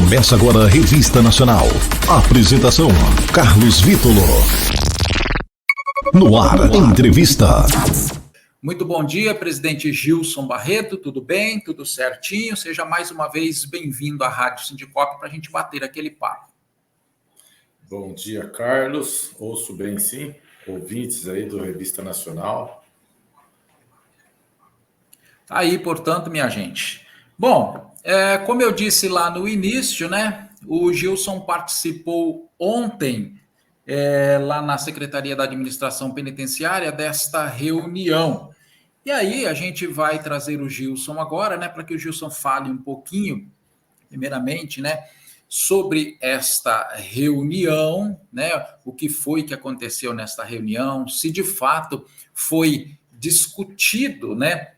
Começa agora a Revista Nacional. Apresentação: Carlos Vítolo. No ar, entrevista. Muito bom dia, presidente Gilson Barreto, tudo bem? Tudo certinho? Seja mais uma vez bem-vindo à Rádio Sindicop para a gente bater aquele papo. Bom dia, Carlos. Ouço bem, sim. Ouvintes aí do Revista Nacional. Aí, portanto, minha gente. Bom, como eu disse lá no início, né? O Gilson participou ontem, lá na Secretaria da Administração Penitenciária, desta reunião. E aí, a gente vai trazer o Gilson agora, né? Para que o Gilson fale um pouquinho, primeiramente, né? Sobre esta reunião, né? O que foi que aconteceu nesta reunião, se de fato foi discutido, né?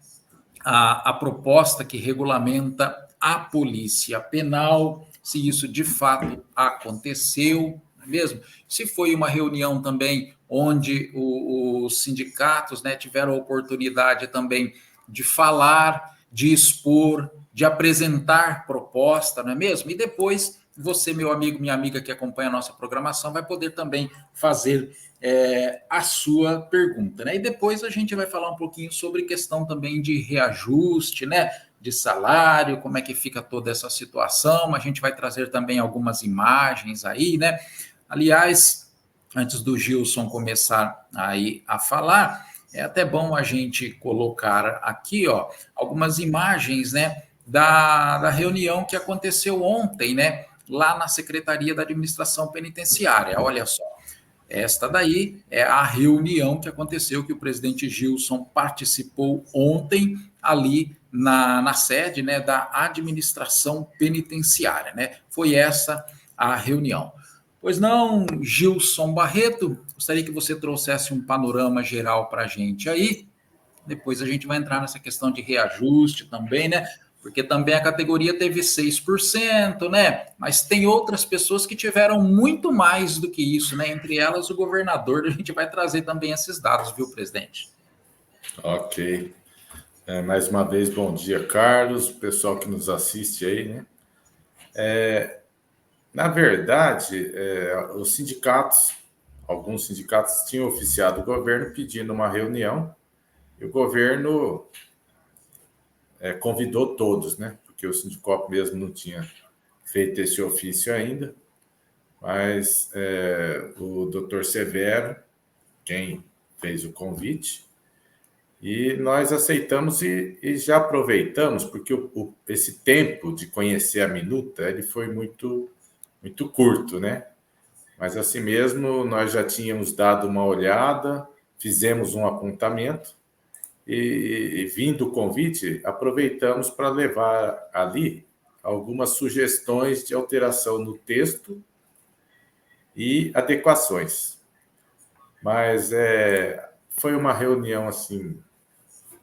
A proposta que regulamenta a polícia penal, se isso de fato aconteceu, não é mesmo? Se foi uma reunião também onde os sindicatos, né, tiveram a oportunidade também de falar, de expor, de apresentar proposta, não é mesmo? E depois você, meu amigo, minha amiga que acompanha a nossa programação, vai poder também fazer a sua pergunta, né? E depois a gente vai falar um pouquinho sobre questão também de reajuste, né? De salário, como é que fica toda essa situação. A gente vai trazer também algumas imagens aí, né? Aliás, antes do Gilson começar aí a falar, é até bom a gente colocar aqui, ó, algumas imagens, né? Da reunião que aconteceu ontem, né? Lá na Secretaria da Administração Penitenciária. Olha só. Esta daí é a reunião que aconteceu, que o presidente Gilson participou ontem ali na sede, né, da administração penitenciária, né? Foi essa a reunião. Pois não, Gilson Barreto, gostaria que você trouxesse um panorama geral para a gente aí. Depois a gente vai entrar nessa questão de reajuste também, né? Porque também a categoria teve 6%, né? Mas tem outras pessoas que tiveram muito mais do que isso, né? Entre elas, o governador. A gente vai trazer também esses dados, viu, presidente? Ok. Mais uma vez, bom dia, Carlos, pessoal que nos assiste aí, né? Na verdade, os sindicatos, alguns sindicatos tinham oficiado o governo pedindo uma reunião e o governo convidou todos, né? Porque o Sindicop mesmo não tinha feito esse ofício ainda, mas o doutor Severo, quem fez o convite, e nós aceitamos e já aproveitamos, porque esse tempo de conhecer a minuta ele foi muito, muito curto, né? Mas assim mesmo, nós já tínhamos dado uma olhada, fizemos um apontamento, e vindo o convite, aproveitamos para levar ali algumas sugestões de alteração no texto e adequações. Mas foi uma reunião assim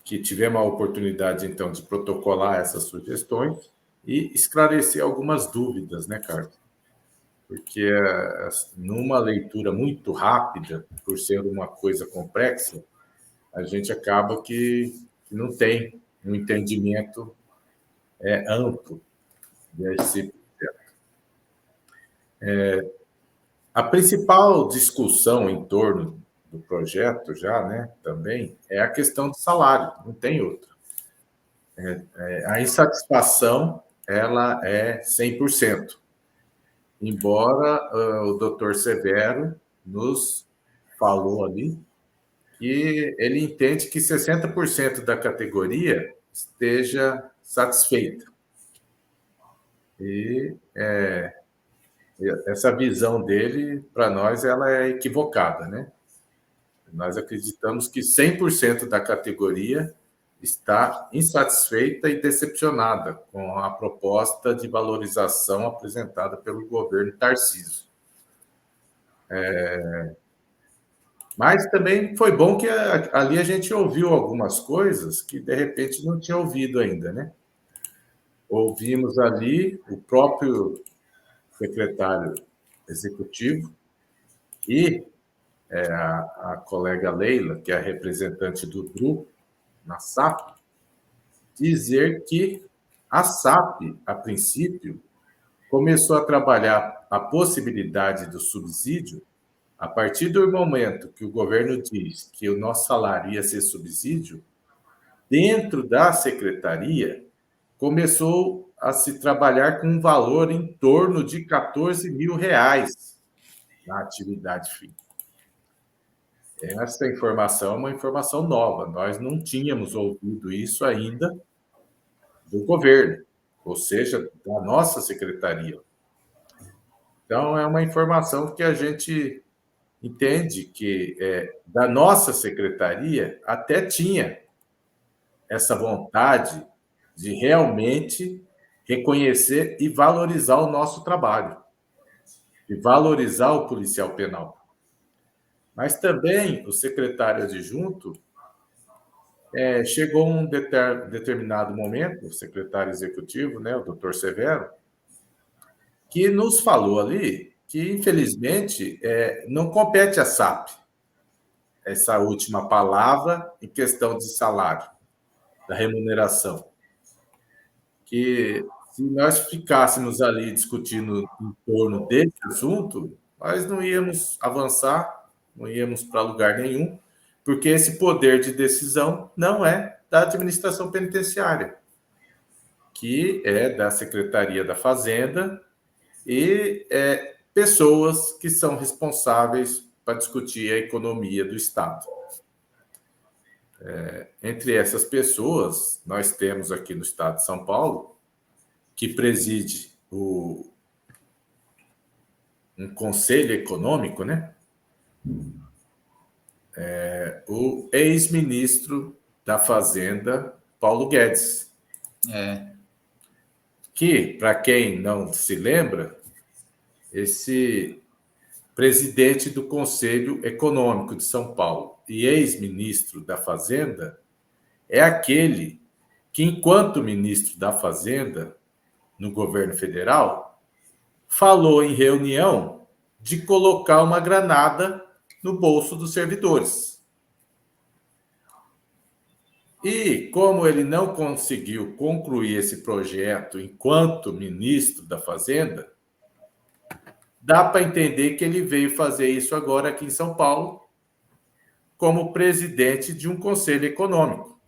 que tivemos a oportunidade então de protocolar essas sugestões e esclarecer algumas dúvidas, né, Carlos? Porque numa leitura muito rápida, por ser uma coisa complexa, a gente acaba que não tem um entendimento amplo desse projeto. A principal discussão em torno do projeto já, né, também, é a questão do salário, não tem outra. A insatisfação, ela é 100%, embora o doutor Severo nos falou ali que ele entende que 60% da categoria esteja satisfeita. E essa visão dele, para nós, ela é equivocada, né? Nós acreditamos que 100% da categoria está insatisfeita e decepcionada com a proposta de valorização apresentada pelo governo Tarcísio. Mas também foi bom que ali a gente ouviu algumas coisas que, de repente, não tinha ouvido ainda, né? Ouvimos ali o próprio secretário executivo e a colega Leila, que é a representante do grupo na SAP, dizer que a SAP, a princípio, começou a trabalhar a possibilidade do subsídio. A partir do momento que o governo diz que o nosso salário ia ser subsídio, dentro da secretaria, começou a se trabalhar com um valor em torno de R$ 14.000 na atividade fim. Essa informação é uma informação nova. Nós não tínhamos ouvido isso ainda do governo, ou seja, da nossa secretaria. Então, é uma informação que a gente entende que da nossa secretaria até tinha essa vontade de realmente reconhecer e valorizar o nosso trabalho, e valorizar o policial penal. Mas também o secretário adjunto chegou um determinado momento, o secretário executivo, né, o doutor Severo, que nos falou ali que, infelizmente, não compete à SAP essa última palavra em questão de salário, da remuneração. Que se nós ficássemos ali discutindo em torno desse assunto, nós não íamos avançar, não íamos para lugar nenhum, porque esse poder de decisão não é da administração penitenciária, que é da Secretaria da Fazenda e pessoas que são responsáveis para discutir a economia do Estado. Entre essas pessoas, nós temos aqui no Estado de São Paulo, que preside um conselho econômico, né? O ex-ministro da Fazenda, Paulo Guedes. Que, para quem não se lembra, esse presidente do Conselho Econômico de São Paulo e ex-ministro da Fazenda é aquele que, enquanto ministro da Fazenda no governo federal, falou em reunião de colocar uma granada no bolso dos servidores. E, como ele não conseguiu concluir esse projeto enquanto ministro da Fazenda, dá para entender que ele veio fazer isso agora aqui em São Paulo, como presidente de um conselho econômico.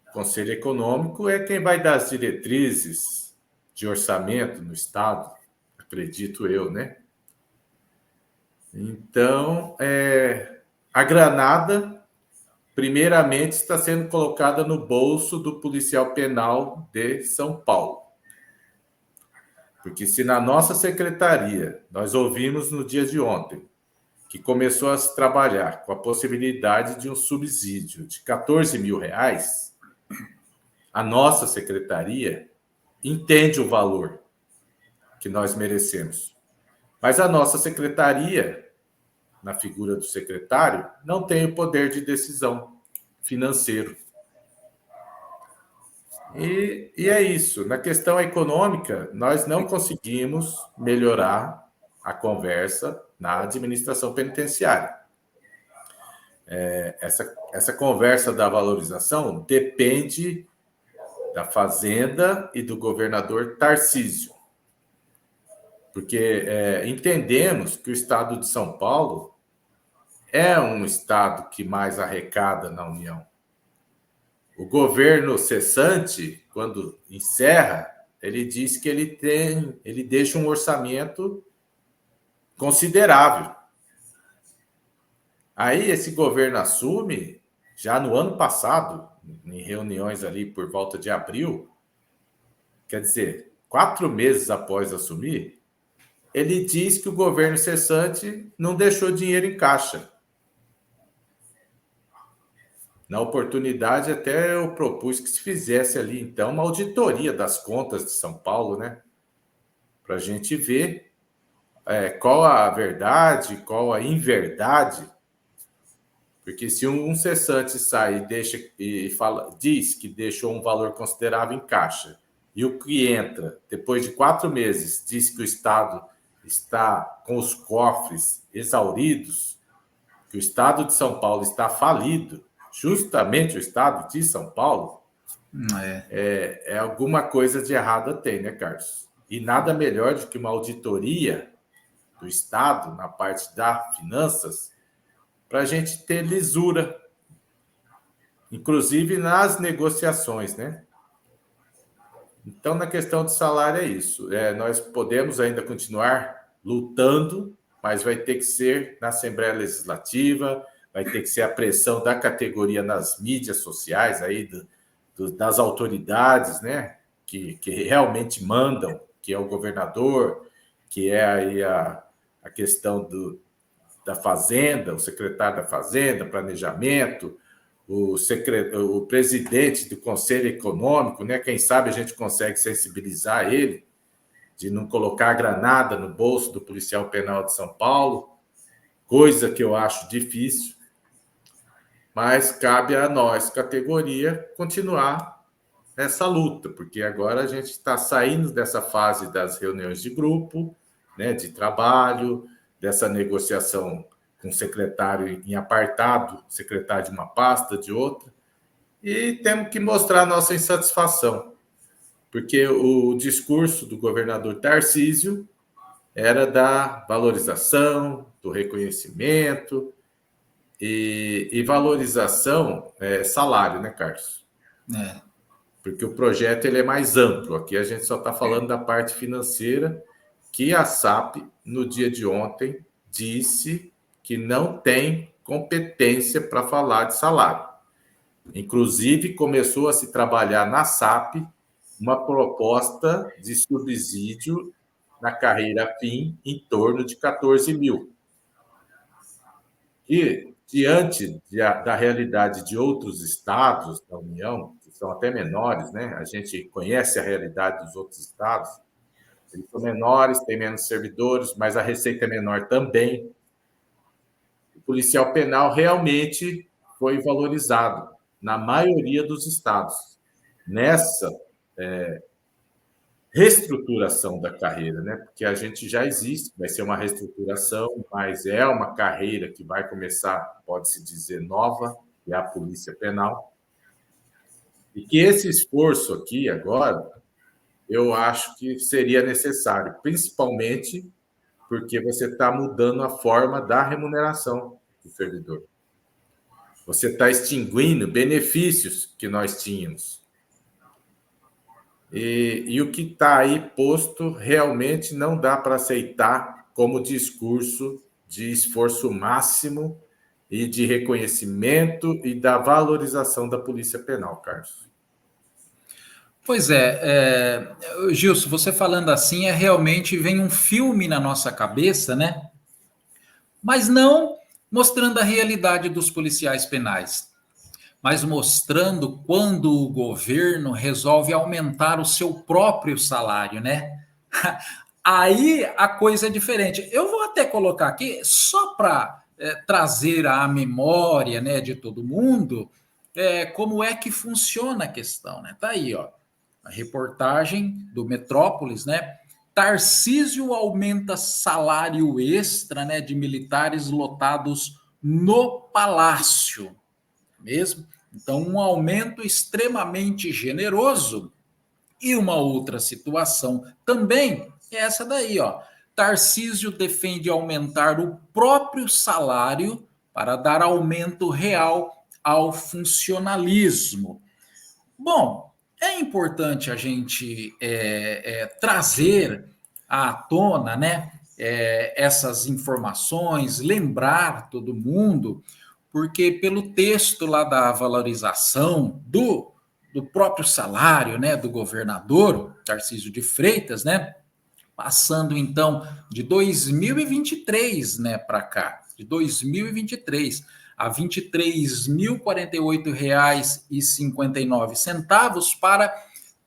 O conselho econômico é quem vai dar as diretrizes de orçamento no Estado, acredito eu, né? Então, a granada, primeiramente, está sendo colocada no bolso do policial penal de São Paulo. Porque se na nossa secretaria nós ouvimos no dia de ontem que começou a se trabalhar com a possibilidade de um subsídio de R$ 14.000, a nossa secretaria entende o valor que nós merecemos. Mas a nossa secretaria, na figura do secretário, não tem o poder de decisão financeiro. E é isso. Na questão econômica, nós não conseguimos melhorar a conversa na administração penitenciária. Essa conversa da valorização depende da Fazenda e do governador Tarcísio. Porque entendemos que o Estado de São Paulo é um Estado que mais arrecada na União. O governo cessante, quando encerra, ele diz que ele deixa um orçamento considerável. Aí esse governo assume, já no ano passado, em reuniões ali por volta de abril, quer dizer, 4 meses após assumir, ele diz que o governo cessante não deixou dinheiro em caixa. Na oportunidade, até eu propus que se fizesse ali, então, uma auditoria das contas de São Paulo, né? Para a gente ver qual a verdade, qual a inverdade. Porque se um cessante sai diz que deixou um valor considerável em caixa, e o que entra, depois de 4 meses, diz que o Estado está com os cofres exauridos, que o Estado de São Paulo está falido, justamente o Estado de São Paulo, alguma coisa de errada tem, né, Carlos? E nada melhor do que uma auditoria do Estado na parte das finanças para a gente ter lisura, inclusive nas negociações, né? Então, na questão de salário é isso. Nós podemos ainda continuar lutando, mas vai ter que ser na Assembleia Legislativa, vai ter que ser a pressão da categoria nas mídias sociais, aí das autoridades, né? Que realmente mandam, que é o governador, que é aí a questão da Fazenda, o secretário da Fazenda, Planejamento, o presidente do Conselho Econômico, né? Quem sabe a gente consegue sensibilizar ele de não colocar a granada no bolso do policial penal de São Paulo, coisa que eu acho difícil, mas cabe a nós, categoria, continuar nessa luta, porque agora a gente está saindo dessa fase das reuniões de grupo, né, de trabalho, dessa negociação com o secretário em apartado, secretário de uma pasta, de outra, e temos que mostrar nossa insatisfação, porque o discurso do governador Tarcísio era da valorização, do reconhecimento, e valorização é salário, né, Carlos? Porque o projeto ele é mais amplo, aqui a gente só está falando da parte financeira, que a SAP, no dia de ontem, disse que não tem competência para falar de salário. Inclusive, começou a se trabalhar na SAP uma proposta de subsídio na carreira fim em torno de 14 mil. E, diante da realidade de outros estados da União, que são até menores, né? A gente conhece a realidade dos outros estados, eles são menores, têm menos servidores, mas a receita é menor também. O policial penal realmente foi valorizado na maioria dos estados. Nessa reestruturação da carreira, né? Porque a gente já existe, vai ser uma reestruturação, mas é uma carreira que vai começar, pode-se dizer, nova, que é a Polícia Penal. E que esse esforço aqui agora, eu acho que seria necessário, principalmente porque você está mudando a forma da remuneração do servidor. Você está extinguindo benefícios que nós tínhamos. E o que está aí posto realmente não dá para aceitar como discurso de esforço máximo e de reconhecimento e da valorização da Polícia Penal, Carlos. Pois Gilson, você falando assim, realmente vem um filme na nossa cabeça, né? Mas não mostrando a realidade dos policiais penais, mas mostrando quando o governo resolve aumentar o seu próprio salário, né? Aí a coisa é diferente. Eu vou até colocar aqui, só para trazer à memória, né, de todo mundo, como é que funciona a questão, né? Tá aí, ó, a reportagem do Metrópolis, né? Tarcísio aumenta salário extra, né, de militares lotados no Palácio. Mesmo? Então, um aumento extremamente generoso. E uma outra situação também é essa daí, ó. Tarcísio defende aumentar o próprio salário para dar aumento real ao funcionalismo. Bom, é importante a gente trazer à tona, né, essas informações, lembrar todo mundo, porque pelo texto lá da valorização do próprio salário, né, do governador Tarcísio de Freitas, né, passando então de 2023, né, para cá, de 2023 a R$ 23.048,59 para R$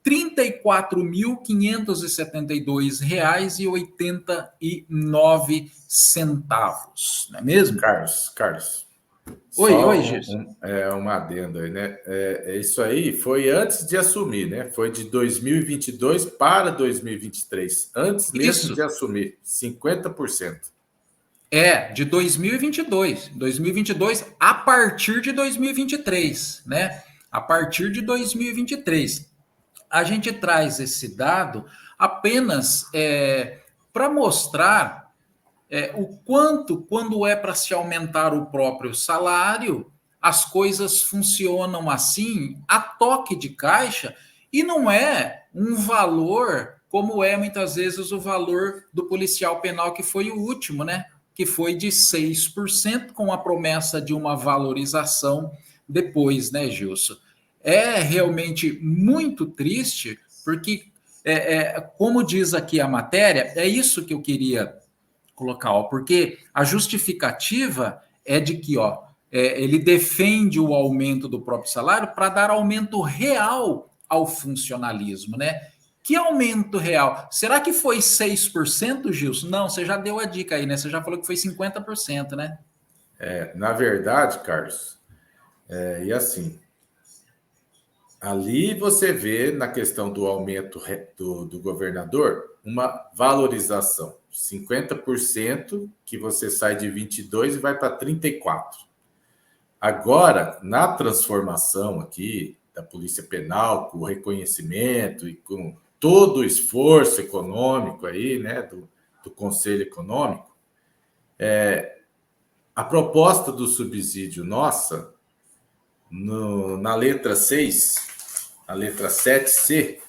34.572,89, não é mesmo? Carlos. Oi, Gilson. Uma adenda aí, né? Isso aí foi antes de assumir, né? Foi de 2022 para 2023, antes mesmo de assumir, 50%. De 2022. 2022 a partir de 2023, né? A partir de 2023. A gente traz esse dado apenas para mostrar o quanto, quando é para se aumentar o próprio salário, as coisas funcionam assim, a toque de caixa, e não é um valor como é muitas vezes o valor do policial penal, que foi o último, né? Que foi de 6%, com a promessa de uma valorização depois, né, Gilson? É realmente muito triste, porque, como diz aqui a matéria, é isso que eu queria colocar, ó, porque a justificativa é de que, ó, ele defende o aumento do próprio salário para dar aumento real ao funcionalismo, né? Que aumento real? Será que foi 6%, Gilson? Não, você já deu a dica aí, né? Você já falou que foi 50%, né? Na verdade, Carlos, e assim, ali você vê na questão do aumento do governador uma valorização. 50% que você sai de 22 e vai para 34. Agora, na transformação aqui da Polícia Penal, com o reconhecimento e com todo o esforço econômico aí, né, do Conselho Econômico, a proposta do subsídio nossa, na letra 6, a letra 7C,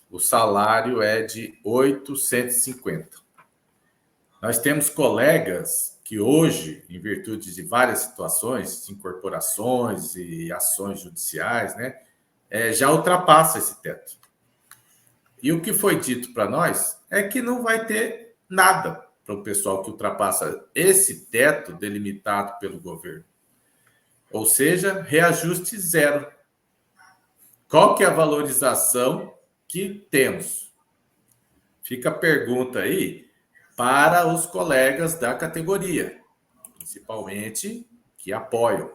o salário é de 850. Nós temos colegas que hoje, em virtude de várias situações, incorporações e ações judiciais, né, já ultrapassa esse teto. E o que foi dito para nós é que não vai ter nada para o pessoal que ultrapassa esse teto delimitado pelo governo. Ou seja, reajuste zero. Qual que é a valorização que temos? Fica a pergunta aí para os colegas da categoria, principalmente que apoiam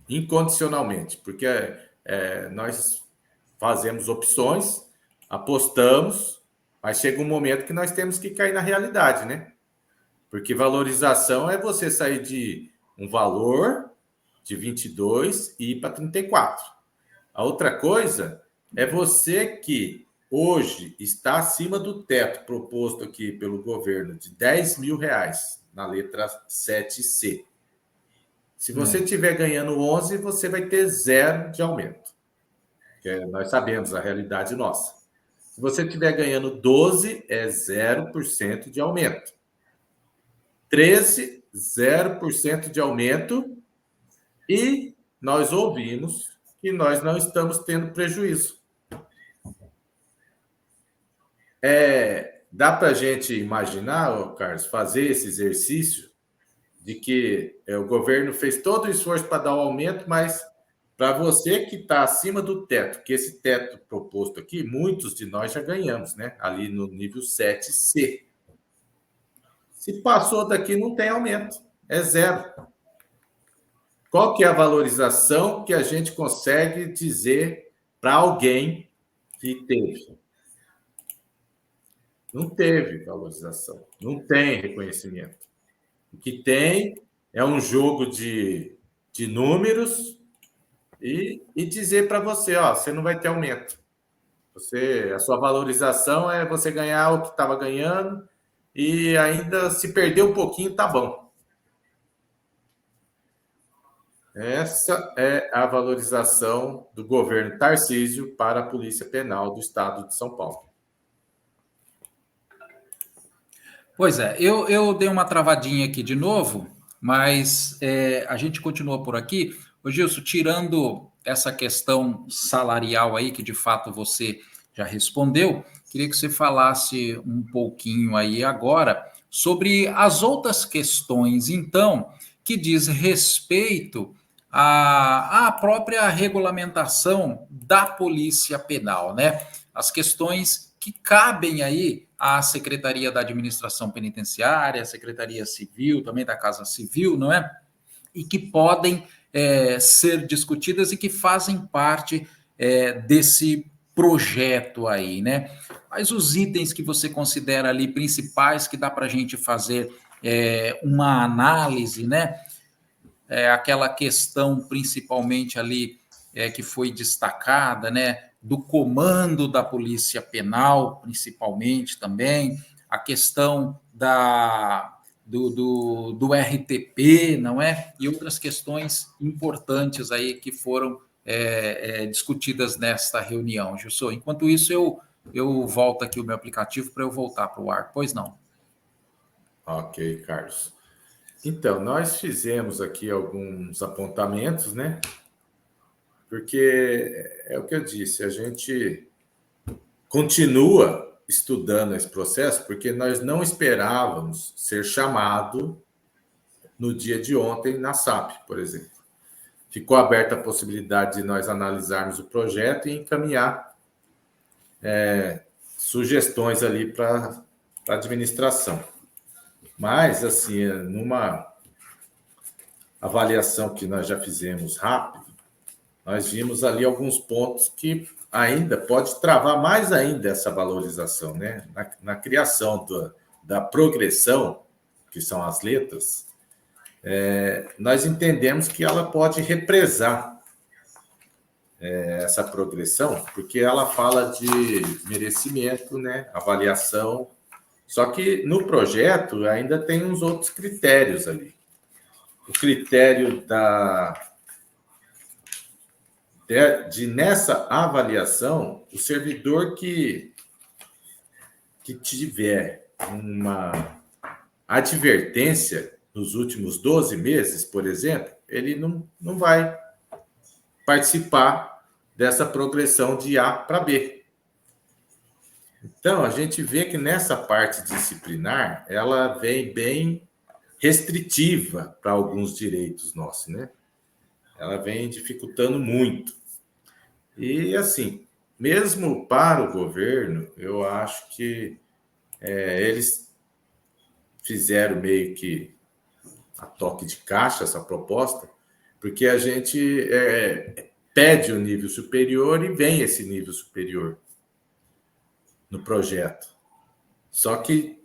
incondicionalmente, porque nós fazemos opções, apostamos, mas chega um momento que nós temos que cair na realidade, né? Porque valorização é você sair de um valor de 22 e ir para 34. A outra coisa é você que hoje está acima do teto proposto aqui pelo governo de R$10.000, na letra 7C. Se você estiver ganhando 11, você vai ter zero de aumento. Nós sabemos a realidade nossa. Se você estiver ganhando 12, é 0% de aumento. 13, 0% de aumento. E nós ouvimos que nós não estamos tendo prejuízo. Dá para a gente imaginar, Carlos, fazer esse exercício de que o governo fez todo o esforço para dar o aumento, mas para você que está acima do teto, que esse teto proposto aqui, muitos de nós já ganhamos, né? Ali no nível 7C. Se passou daqui, não tem aumento, é zero. Qual que é a valorização que a gente consegue dizer para alguém que teve? Não teve valorização, não tem reconhecimento. O que tem é um jogo de números e dizer para você, ó, você não vai ter aumento. A sua valorização é você ganhar o que estava ganhando e ainda se perder um pouquinho, tá bom. Essa é a valorização do governo Tarcísio para a Polícia Penal do Estado de São Paulo. Pois é, eu dei uma travadinha aqui de novo, mas a gente continua por aqui. Ô Gilson, tirando essa questão salarial aí, que de fato você já respondeu, queria que você falasse um pouquinho aí agora sobre as outras questões, então, que diz respeito à própria regulamentação da Polícia Penal, né? As questões que cabem aí à Secretaria da Administração Penitenciária, à Secretaria Civil, também da Casa Civil, não é? E que podem ser discutidas e que fazem parte desse projeto aí, né? Mas os itens que você considera ali principais que dá para a gente fazer uma análise, né? Aquela questão principalmente ali que foi destacada, né? do comando da Polícia Penal, principalmente também, a questão do RTP, não é? E outras questões importantes aí que foram discutidas nesta reunião, Gilson. Enquanto isso, eu volto aqui o meu aplicativo para eu voltar para o ar. Pois não. Ok, Carlos. Então, nós fizemos aqui alguns apontamentos, né? Porque é o que eu disse, a gente continua estudando esse processo, porque nós não esperávamos ser chamado no dia de ontem na SAP, por exemplo. Ficou aberta a possibilidade de nós analisarmos o projeto e encaminhar sugestões ali para a administração. Mas, assim, numa avaliação que nós já fizemos rápido, nós vimos ali alguns pontos que ainda pode travar mais ainda essa valorização, né? Na criação da progressão, que são as letras, nós entendemos que ela pode represar essa progressão, porque ela fala de merecimento, né? Avaliação. Só que no projeto ainda tem uns outros critérios ali. O critério de nessa avaliação, o servidor que tiver uma advertência nos últimos 12 meses, por exemplo, ele não vai participar dessa progressão de A para B. Então, a gente vê que nessa parte disciplinar, ela vem bem restritiva para alguns direitos nossos, né? Ela vem dificultando muito. E, assim, mesmo para o governo, eu acho que eles fizeram meio que a toque de caixa essa proposta, porque a gente pede o nível superior e vem esse nível superior no projeto. Só que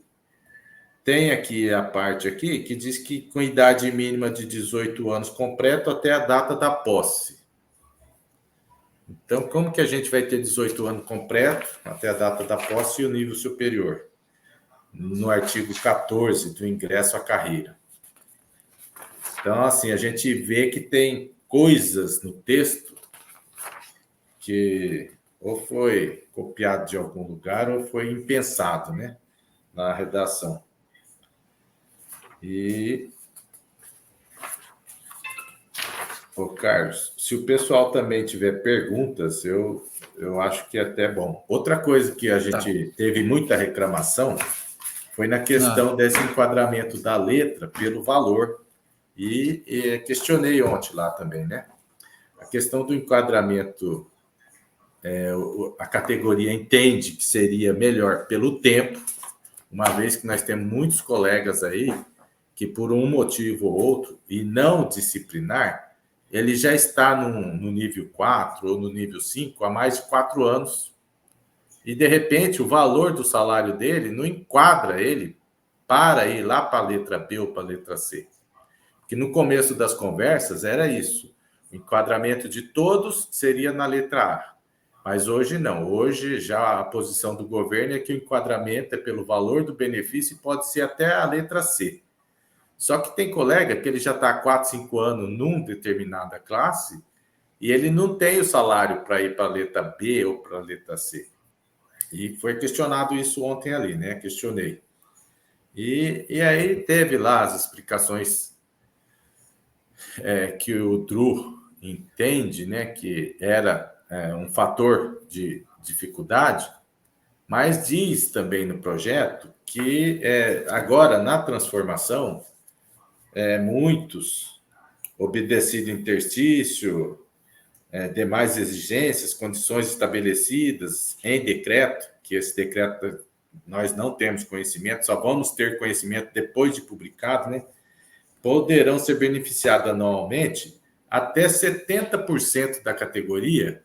tem aqui a parte aqui que diz que com idade mínima de 18 anos completo até a data da posse. Então, como que a gente vai ter 18 anos completo até a data da posse e o nível superior? No artigo 14 do ingresso à carreira. Então, assim, a gente vê que tem coisas no texto que ou foi copiado de algum lugar ou foi impensado, né, na redação. E, Carlos, se o pessoal também tiver perguntas, eu acho que é até bom. Outra coisa que a gente teve muita reclamação foi na questão desse enquadramento da letra pelo valor. E questionei ontem lá também, né? A questão do enquadramento, a categoria entende que seria melhor pelo tempo, uma vez que nós temos muitos colegas aí que, por um motivo ou outro, e não disciplinar, ele já está no nível 4 ou no nível 5 há mais de 4 anos. E, de repente, o valor do salário dele não enquadra ele para ir lá para a letra B ou para a letra C. Que no começo das conversas era isso. O enquadramento de todos seria na letra A. Mas hoje não. Hoje já a posição do governo é que o enquadramento é pelo valor do benefício e pode ser até a letra C. Só que tem colega que ele já está há 4, 5 anos numa determinada classe e ele não tem o salário para ir para a letra B ou para a letra C. E foi questionado isso ontem ali, né? Questionei. E aí teve lá as explicações que o Drew entende, né, que era um fator de dificuldade, mas diz também no projeto que agora, na transformação, muitos, obedecido interstício, demais exigências, condições estabelecidas em decreto, que esse decreto nós não temos conhecimento, só vamos ter conhecimento depois de publicado, né? Poderão ser beneficiados anualmente até 70% da categoria.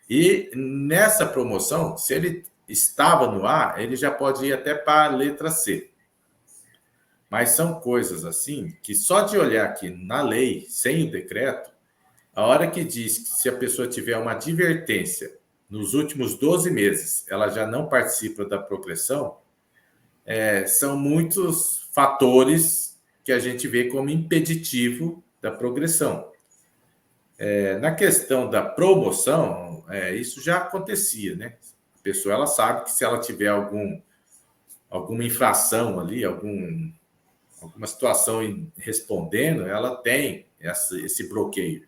E nessa promoção, se ele estava no A, ele já pode ir até para a letra C. Mas são coisas assim que só de olhar aqui na lei, sem o decreto, a hora que diz que se a pessoa tiver uma advertência nos últimos 12 meses, ela já não participa da progressão, são muitos fatores que a gente vê como impeditivo da progressão. Na questão da promoção, isso já acontecia, né? A pessoa ela sabe que se ela tiver alguma infração ali, alguma situação respondendo, ela tem esse bloqueio.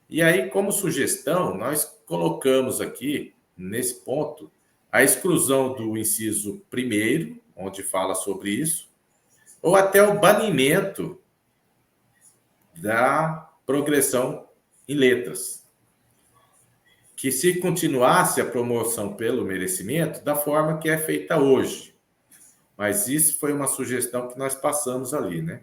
E aí, como sugestão, nós colocamos aqui, nesse ponto, a exclusão do inciso 1º, onde fala sobre isso, ou até o banimento da progressão em letras. Que se continuasse a promoção pelo merecimento, da forma que é feita hoje. Mas isso foi uma sugestão que nós passamos ali, né?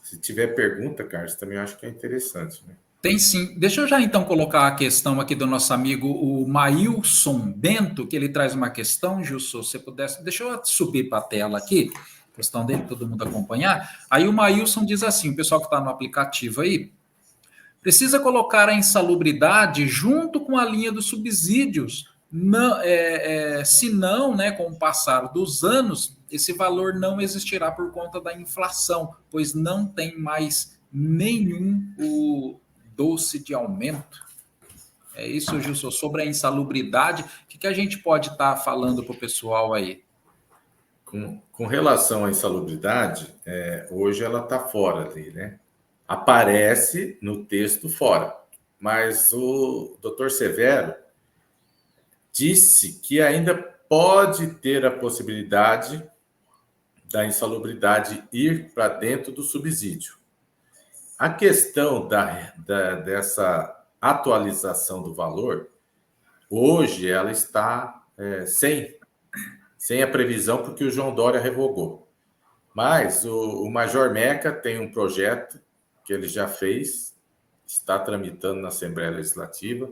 Se tiver pergunta, Carlos, também acho que é interessante, né? Tem sim. Deixa eu já então colocar a questão aqui do nosso amigo, o Maílson Bento, que ele traz uma questão, Gilson, se você pudesse. Deixa eu subir para a tela aqui, questão dele, todo mundo acompanhar. Aí o Maílson diz assim: o pessoal que está no aplicativo aí, precisa colocar a insalubridade junto com a linha dos subsídios. Não, senão, né, com o passar dos anos, esse valor não existirá por conta da inflação, pois não tem mais nenhum doce de aumento. É isso, Gilson, sobre a insalubridade. O que a gente pode estar falando para o pessoal aí? Com relação à insalubridade, hoje ela está fora ali, né? Aparece no texto fora, mas o doutor Severo disse que ainda pode ter a possibilidade da insalubridade ir para dentro do subsídio. A questão dessa atualização do valor, hoje ela está sem a previsão, porque o João Dória revogou. Mas o Major Meca tem um projeto que ele já fez, está tramitando na Assembleia Legislativa,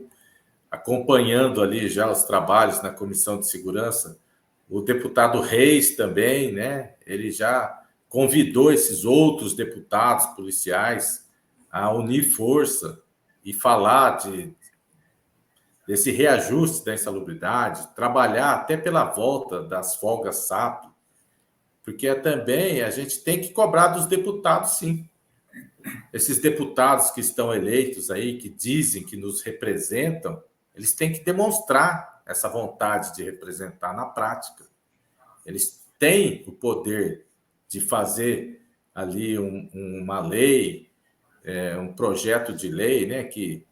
acompanhando ali já os trabalhos na Comissão de Segurança. O deputado Reis também, né? Ele já convidou esses outros deputados policiais a unir força e falar desse reajuste da insalubridade, trabalhar até pela volta das folgas SAP, porque também a gente tem que cobrar dos deputados, sim. Esses deputados que estão eleitos aí, que dizem que nos representam, eles têm que demonstrar essa vontade de representar na prática. Eles têm o poder de fazer ali uma lei, um projeto de lei, né, que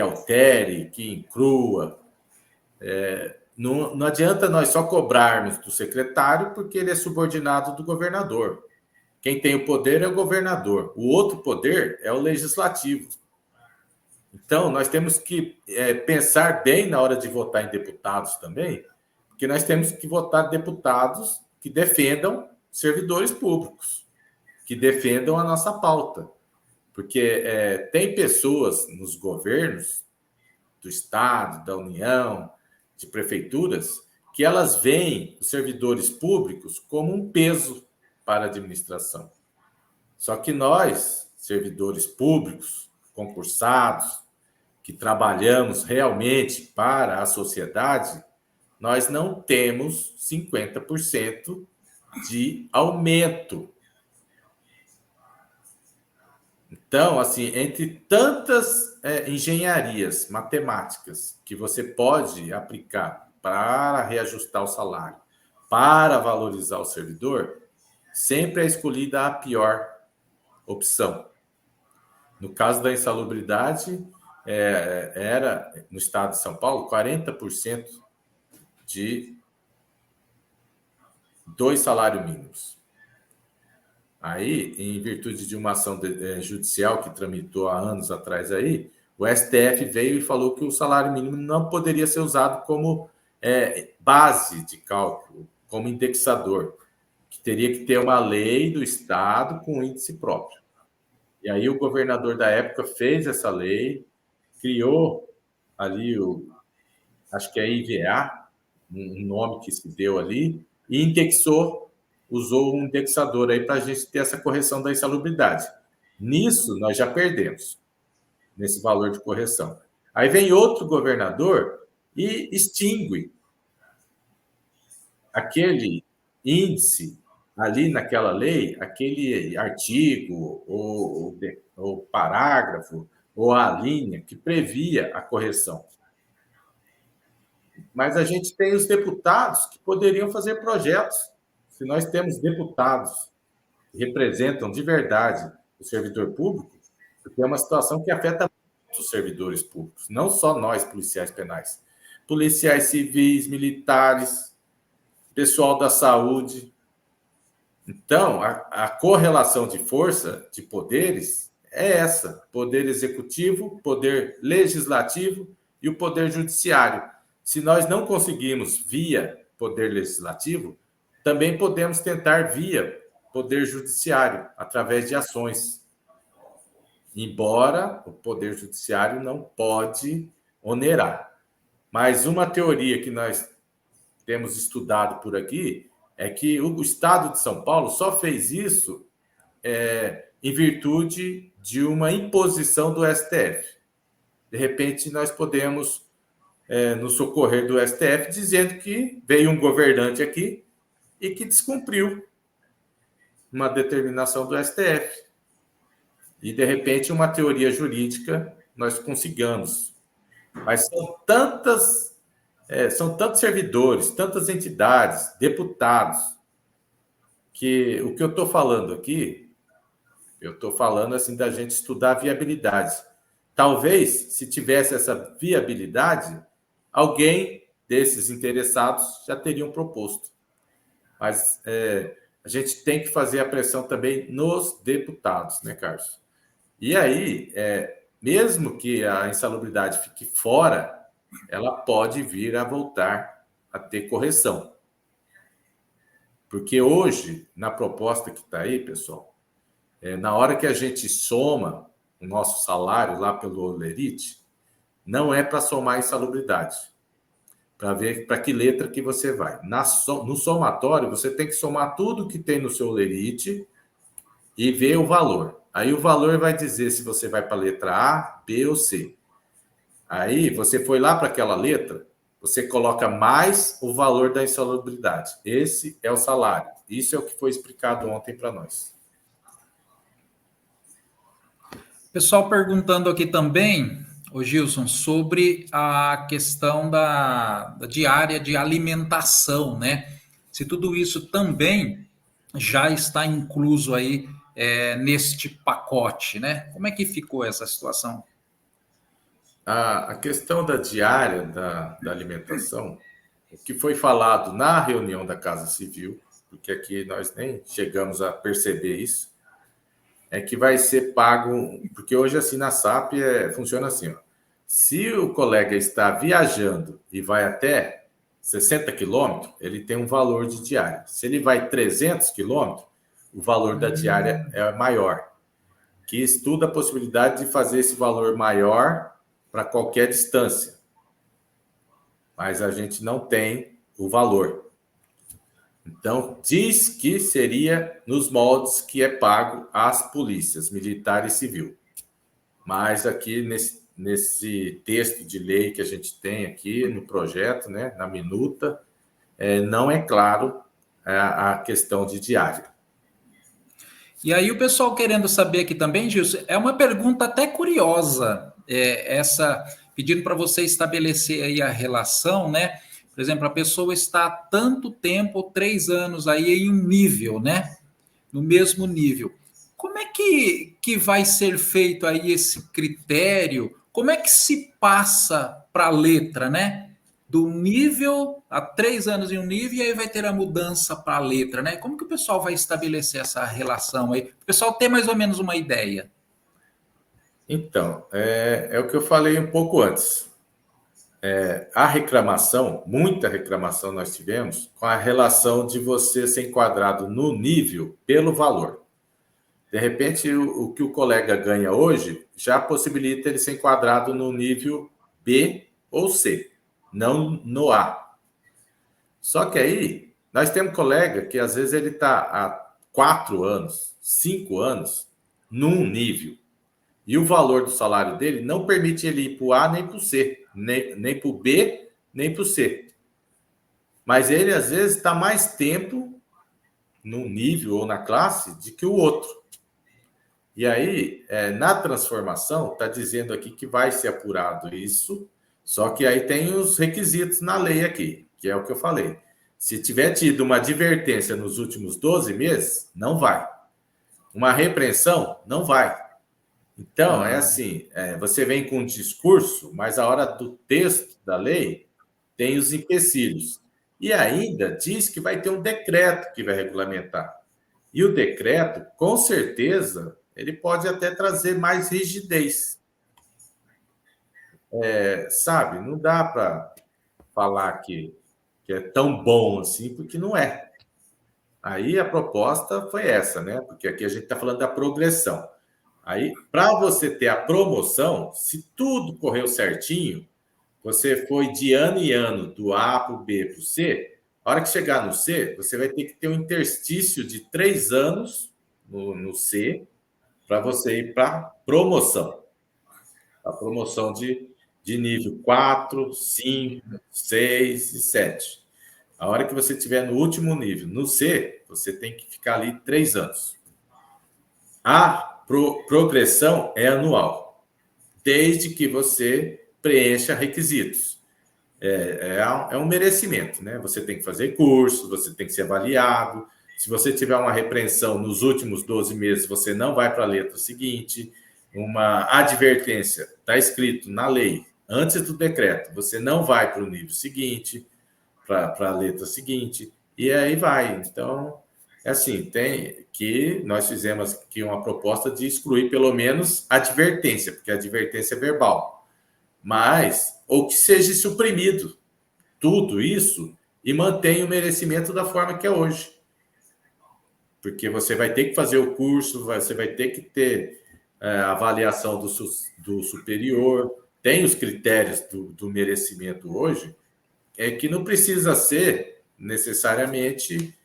altere, que inclua. Não adianta nós só cobrarmos do secretário, porque ele é subordinado do governador. Quem tem o poder é o governador. O outro poder é o legislativo. Então, nós temos que pensar bem na hora de votar em deputados também, porque nós temos que votar deputados que defendam servidores públicos, que defendam a nossa pauta. Porque tem pessoas nos governos do Estado, da União, de prefeituras, que elas veem os servidores públicos como um peso para a administração. Só que nós, servidores públicos, concursados, que trabalhamos realmente para a sociedade, nós não temos 50% de aumento. Então, assim, entre tantas engenharias matemáticas que você pode aplicar para reajustar o salário, para valorizar o servidor, sempre é escolhida a pior opção. No caso da insalubridade, era, no estado de São Paulo, 40% de 2 salários mínimos. Aí, em virtude de uma ação judicial que tramitou há anos atrás aí, o STF veio e falou que o salário mínimo não poderia ser usado como base de cálculo, como indexador, que teria que ter uma lei do Estado com índice próprio. E aí o governador da época fez essa lei, criou ali acho que é IVA, um nome que se deu ali, e indexou, usou um indexador aí para a gente ter essa correção da insalubridade. Nisso, nós já perdemos, nesse valor de correção. Aí vem outro governador e extingue aquele índice ali naquela lei, aquele artigo, ou parágrafo, ou a linha que previa a correção. Mas a gente tem os deputados que poderiam fazer projetos. Se nós temos deputados que representam de verdade o servidor público, porque é uma situação que afeta muitos servidores públicos, não só nós, policiais penais. Policiais civis, militares, pessoal da saúde. Então, a correlação de força, de poderes, é essa: poder executivo, poder legislativo e o poder judiciário. Se nós não conseguimos via poder legislativo, também podemos tentar via poder judiciário, através de ações. Embora o poder judiciário não pode onerar. Mas uma teoria que nós temos estudado por aqui é que o Estado de São Paulo só fez isso em virtude de uma imposição do STF. De repente, nós podemos nos socorrer do STF dizendo que veio um governante aqui e que descumpriu uma determinação do STF. E, de repente, uma teoria jurídica nós consigamos. Mas são tantos servidores, tantas entidades, deputados, que o que eu estou falando aqui, eu estou falando assim da gente estudar a viabilidade. Talvez, se tivesse essa viabilidade, alguém desses interessados já teriam proposto. Mas a gente tem que fazer a pressão também nos deputados, né, Carlos? E aí, mesmo que a insalubridade fique fora, ela pode vir a voltar a ter correção. Porque hoje, na proposta que está aí, pessoal, na hora que a gente soma o nosso salário lá pelo Olerite, não é para somar a insalubridade, para ver para que letra que você vai. No somatório, você tem que somar tudo que tem no seu Olerite e ver o valor. Aí o valor vai dizer se você vai para a letra A, B ou C. Aí você foi lá para aquela letra, você coloca mais o valor da insalubridade. Esse é o salário. Isso é o que foi explicado ontem para nós. Pessoal perguntando aqui também, ô Gilson, sobre a questão da diária de alimentação, né? Se tudo isso também já está incluso aí neste pacote, né? Como é que ficou essa situação? A questão da diária da alimentação, o que foi falado na reunião da Casa Civil, porque aqui nós nem chegamos a perceber isso, é que vai ser pago, porque hoje assim na SAP funciona assim, ó. Se o colega está viajando e vai até 60 quilômetros, ele tem um valor de diária. Se ele vai 300 quilômetros, o valor da diária é maior. Que estuda a possibilidade de fazer esse valor maior para qualquer distância. Mas a gente não tem o valor. Então, diz que seria nos moldes que é pago às polícias, militar e civil. Mas aqui nesse texto de lei que a gente tem aqui no projeto, né, na minuta, não é claro a questão de diária. E aí o pessoal querendo saber aqui também, Gilson, é uma pergunta até curiosa, pedindo para você estabelecer aí a relação, né? Por exemplo, a pessoa está há tanto tempo, 3 anos aí em um nível, né? No mesmo nível. Como é que vai ser feito aí esse critério? Como é que se passa para a letra, né? Do nível, há 3 anos em um nível, e aí vai ter a mudança para a letra, né? Como que o pessoal vai estabelecer essa relação aí? O pessoal tem mais ou menos uma ideia. Então, é o que eu falei um pouco antes. A reclamação, muita reclamação nós tivemos com a relação de você ser enquadrado no nível pelo valor. De repente, o que o colega ganha hoje já possibilita ele ser enquadrado no nível B ou C, não no A. Só que aí, nós temos colega que às vezes ele está há 4 anos, 5 anos, num nível. E o valor do salário dele não permite ele ir para o A nem para o C, nem para o B, nem para o C. Mas ele, às vezes, está mais tempo num nível ou na classe do que o outro. E aí, na transformação, está dizendo aqui que vai ser apurado isso, só que aí tem os requisitos na lei aqui, que é o que eu falei. Se tiver tido uma advertência nos últimos 12 meses, não vai. Uma repreensão, não vai. Então, é assim, você vem com um discurso, mas a hora do texto da lei tem os empecilhos. E ainda diz que vai ter um decreto que vai regulamentar. E o decreto, com certeza, ele pode até trazer mais rigidez. Sabe, não dá para falar que é tão bom assim, porque não é. Aí a proposta foi essa, né? Porque aqui a gente está falando da progressão. Aí, para você ter a promoção, se tudo correu certinho, você foi de ano em ano, do A para o B para o C, a hora que chegar no C, você vai ter que ter um interstício de 3 anos no C, para você ir para promoção. A promoção de nível 4, 5, 6 e 7. A hora que você estiver no último nível, no C, você tem que ficar ali 3 anos. A progressão é anual, desde que você preencha requisitos. É um merecimento, né? Você tem que fazer curso, você tem que ser avaliado. Se você tiver uma repreensão nos últimos 12 meses, você não vai para a letra seguinte. Uma advertência, está escrito na lei, antes do decreto, você não vai para o nível seguinte, para a letra seguinte, e aí vai. Então, assim, tem que nós fizemos aqui uma proposta de excluir pelo menos a advertência, porque a advertência é verbal, mas ou que seja suprimido tudo isso e mantenha o merecimento da forma que é hoje. Porque você vai ter que fazer o curso, você vai ter que ter avaliação do superior, tem os critérios do merecimento hoje, que não precisa ser necessariamente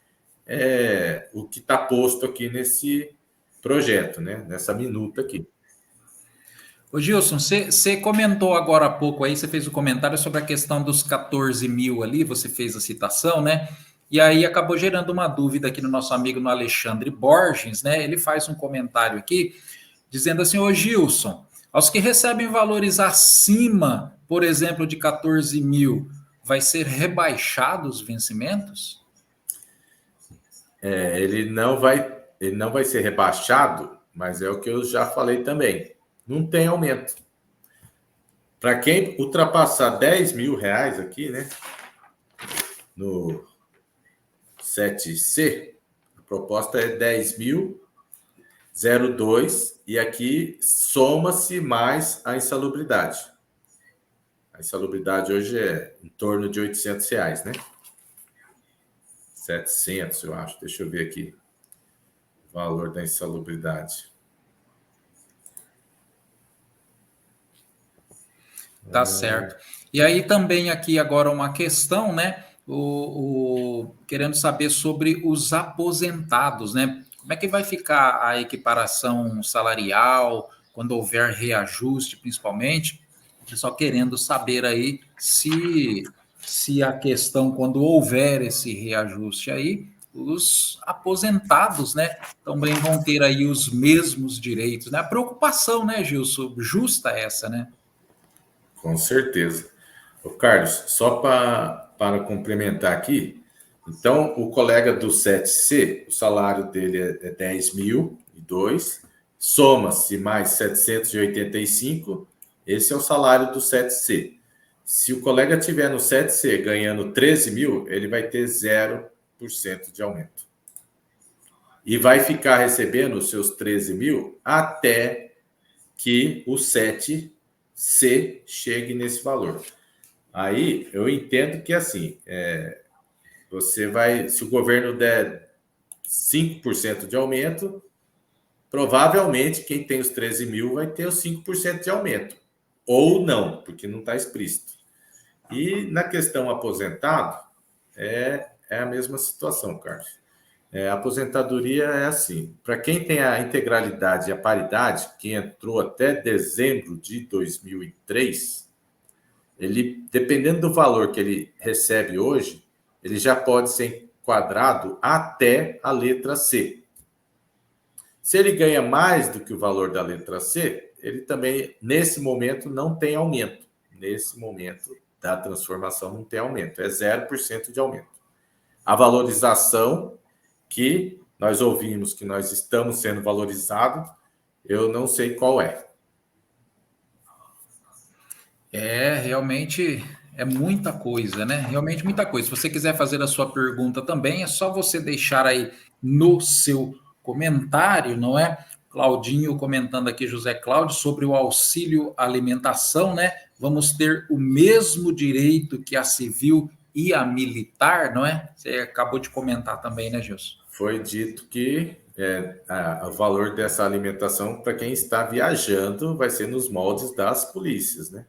o que está posto aqui nesse projeto, né? Nessa minuta aqui. Ô Gilson, você comentou agora há pouco aí, você fez o comentário sobre a questão dos 14 mil ali, você fez a citação, né? E aí acabou gerando uma dúvida aqui no nosso amigo no Alexandre Borges, né? Ele faz um comentário aqui dizendo assim: ô Gilson, aos que recebem valores acima, por exemplo, de 14 mil, vai ser rebaixado os vencimentos? Ele não vai ser rebaixado, mas é o que eu já falei também. Não tem aumento. Para quem ultrapassar 10 mil reais aqui, né? No 7C, a proposta é 10.002 e aqui soma-se mais a insalubridade. A insalubridade hoje é em torno de R$ 800, né? 700, eu acho. Deixa eu ver aqui o valor da insalubridade. Tá certo. E aí também aqui agora uma questão, né? Querendo saber sobre os aposentados, né? Como é que vai ficar a equiparação salarial quando houver reajuste, principalmente? O pessoal querendo saber aí se a questão, quando houver esse reajuste aí, os aposentados, né, também vão ter aí os mesmos direitos, né? A preocupação, né, Gilson? Justa essa, né? Com certeza. Ô, Carlos, só para complementar aqui, então o colega do 7C, o salário dele é 10.002, soma-se mais 785, esse é o salário do 7C. Se o colega tiver no 7C ganhando 13 mil, ele vai ter 0% de aumento. E vai ficar recebendo os seus 13 mil até que o 7C chegue nesse valor. Aí eu entendo que assim, você vai, se o governo der 5% de aumento, provavelmente quem tem os 13 mil vai ter os 5% de aumento. Ou não, porque não está explícito. E na questão aposentado, é a mesma situação, Carlos. A aposentadoria é assim, para quem tem a integralidade e a paridade, que entrou até dezembro de 2003, ele, dependendo do valor que ele recebe hoje, ele já pode ser enquadrado até a letra C. Se ele ganha mais do que o valor da letra C, ele também, nesse momento, não tem aumento. Nesse momento da transformação, não tem aumento. É 0% de aumento. A valorização que nós ouvimos que nós estamos sendo valorizados, eu não sei qual é. Realmente é muita coisa, né? Realmente muita coisa. Se você quiser fazer a sua pergunta também, é só você deixar aí no seu comentário, não é? Claudinho comentando aqui, José Cláudio, sobre o auxílio alimentação, né? Vamos ter o mesmo direito que a civil e a militar, não é? Você acabou de comentar também, né, Gilson? Foi dito que o valor dessa alimentação para quem está viajando vai ser nos moldes das polícias, né?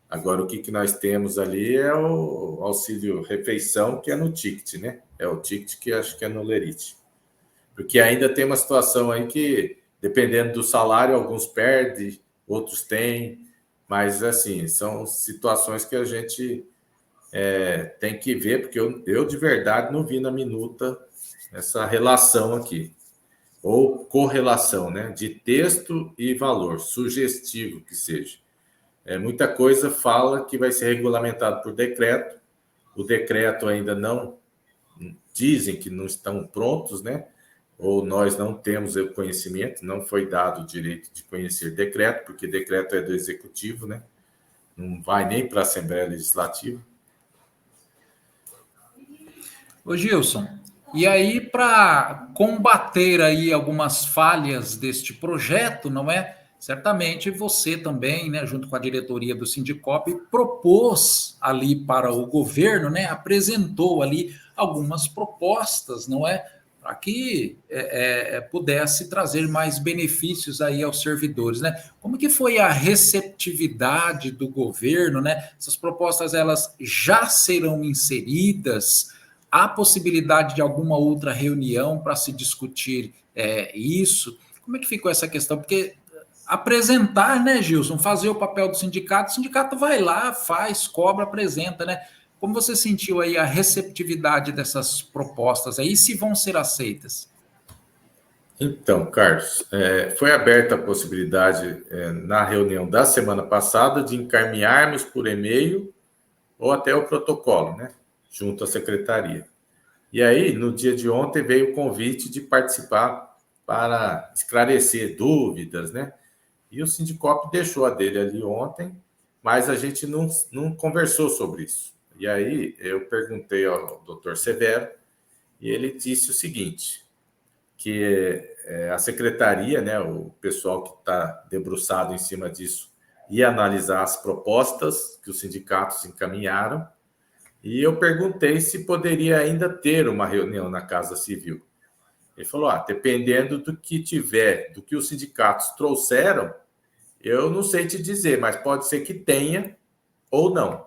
Agora, o que nós temos ali é o auxílio refeição, que é no ticket, né? É o ticket que acho que é no Lerite. Porque ainda tem uma situação aí que, dependendo do salário, alguns perdem, outros têm, mas, assim, são situações que a gente tem que ver, porque eu de verdade não vi na minuta essa relação aqui, ou correlação, né? De texto e valor, sugestivo que seja. Muita coisa fala que vai ser regulamentado por decreto. O decreto ainda não dizem que não estão prontos, né? Ou nós não temos o conhecimento, não foi dado o direito de conhecer decreto, porque decreto é do executivo, né? Não vai nem para a Assembleia Legislativa. Ô Gilson, e aí para combater aí algumas falhas deste projeto, não é? Certamente você também, né, junto com a diretoria do Sindicop, propôs ali para o governo, né, apresentou ali algumas propostas, não é, para que pudesse trazer mais benefícios aí aos servidores, né? Como que foi a receptividade do governo, né? Essas propostas elas já serão inseridas? Há possibilidade de alguma outra reunião para se discutir isso? Como é que ficou essa questão? Porque apresentar, né, Gilson, fazer o papel do sindicato, o sindicato vai lá, faz, cobra, apresenta, né? Como você sentiu aí a receptividade dessas propostas aí, se vão ser aceitas? Então, Carlos, foi aberta a possibilidade na reunião da semana passada de encaminharmos por e-mail ou até o protocolo, né, junto à secretaria. E aí, no dia de ontem, veio o convite de participar para esclarecer dúvidas, né? E o Sindicop deixou a dele ali ontem, mas a gente não conversou sobre isso. E aí, eu perguntei ao doutor Severo, e ele disse o seguinte, que a secretaria, né, o pessoal que está debruçado em cima disso, ia analisar as propostas que os sindicatos encaminharam, e eu perguntei se poderia ainda ter uma reunião na Casa Civil. Ele falou, dependendo do que tiver, do que os sindicatos trouxeram, eu não sei te dizer, mas pode ser que tenha ou não.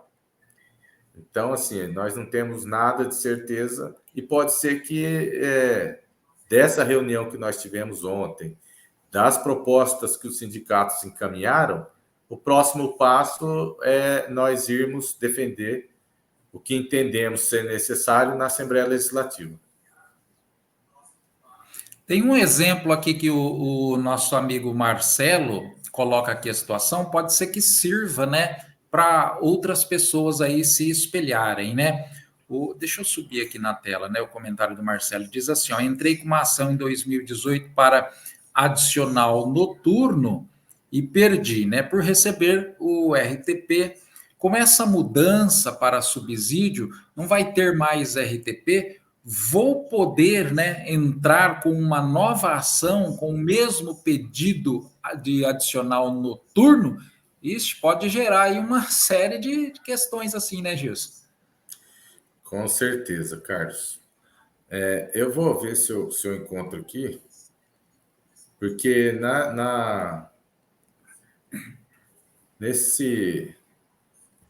Então, assim, nós não temos nada de certeza e pode ser que dessa reunião que nós tivemos ontem, das propostas que os sindicatos encaminharam, o próximo passo é nós irmos defender o que entendemos ser necessário na Assembleia Legislativa. Tem um exemplo aqui que o nosso amigo Marcelo coloca aqui a situação, pode ser que sirva, né, para outras pessoas aí se espelharem, né? Deixa eu subir aqui na tela, né? O comentário do Marcelo diz assim: entrei com uma ação em 2018 para adicional noturno e perdi, né? Por receber o RTP. Com essa mudança para subsídio, não vai ter mais RTP. Vou poder, né, entrar com uma nova ação com o mesmo pedido de adicional noturno? Isso pode gerar aí uma série de questões assim, né, Gilson? Com certeza, Carlos. Eu vou ver se eu encontro aqui, porque na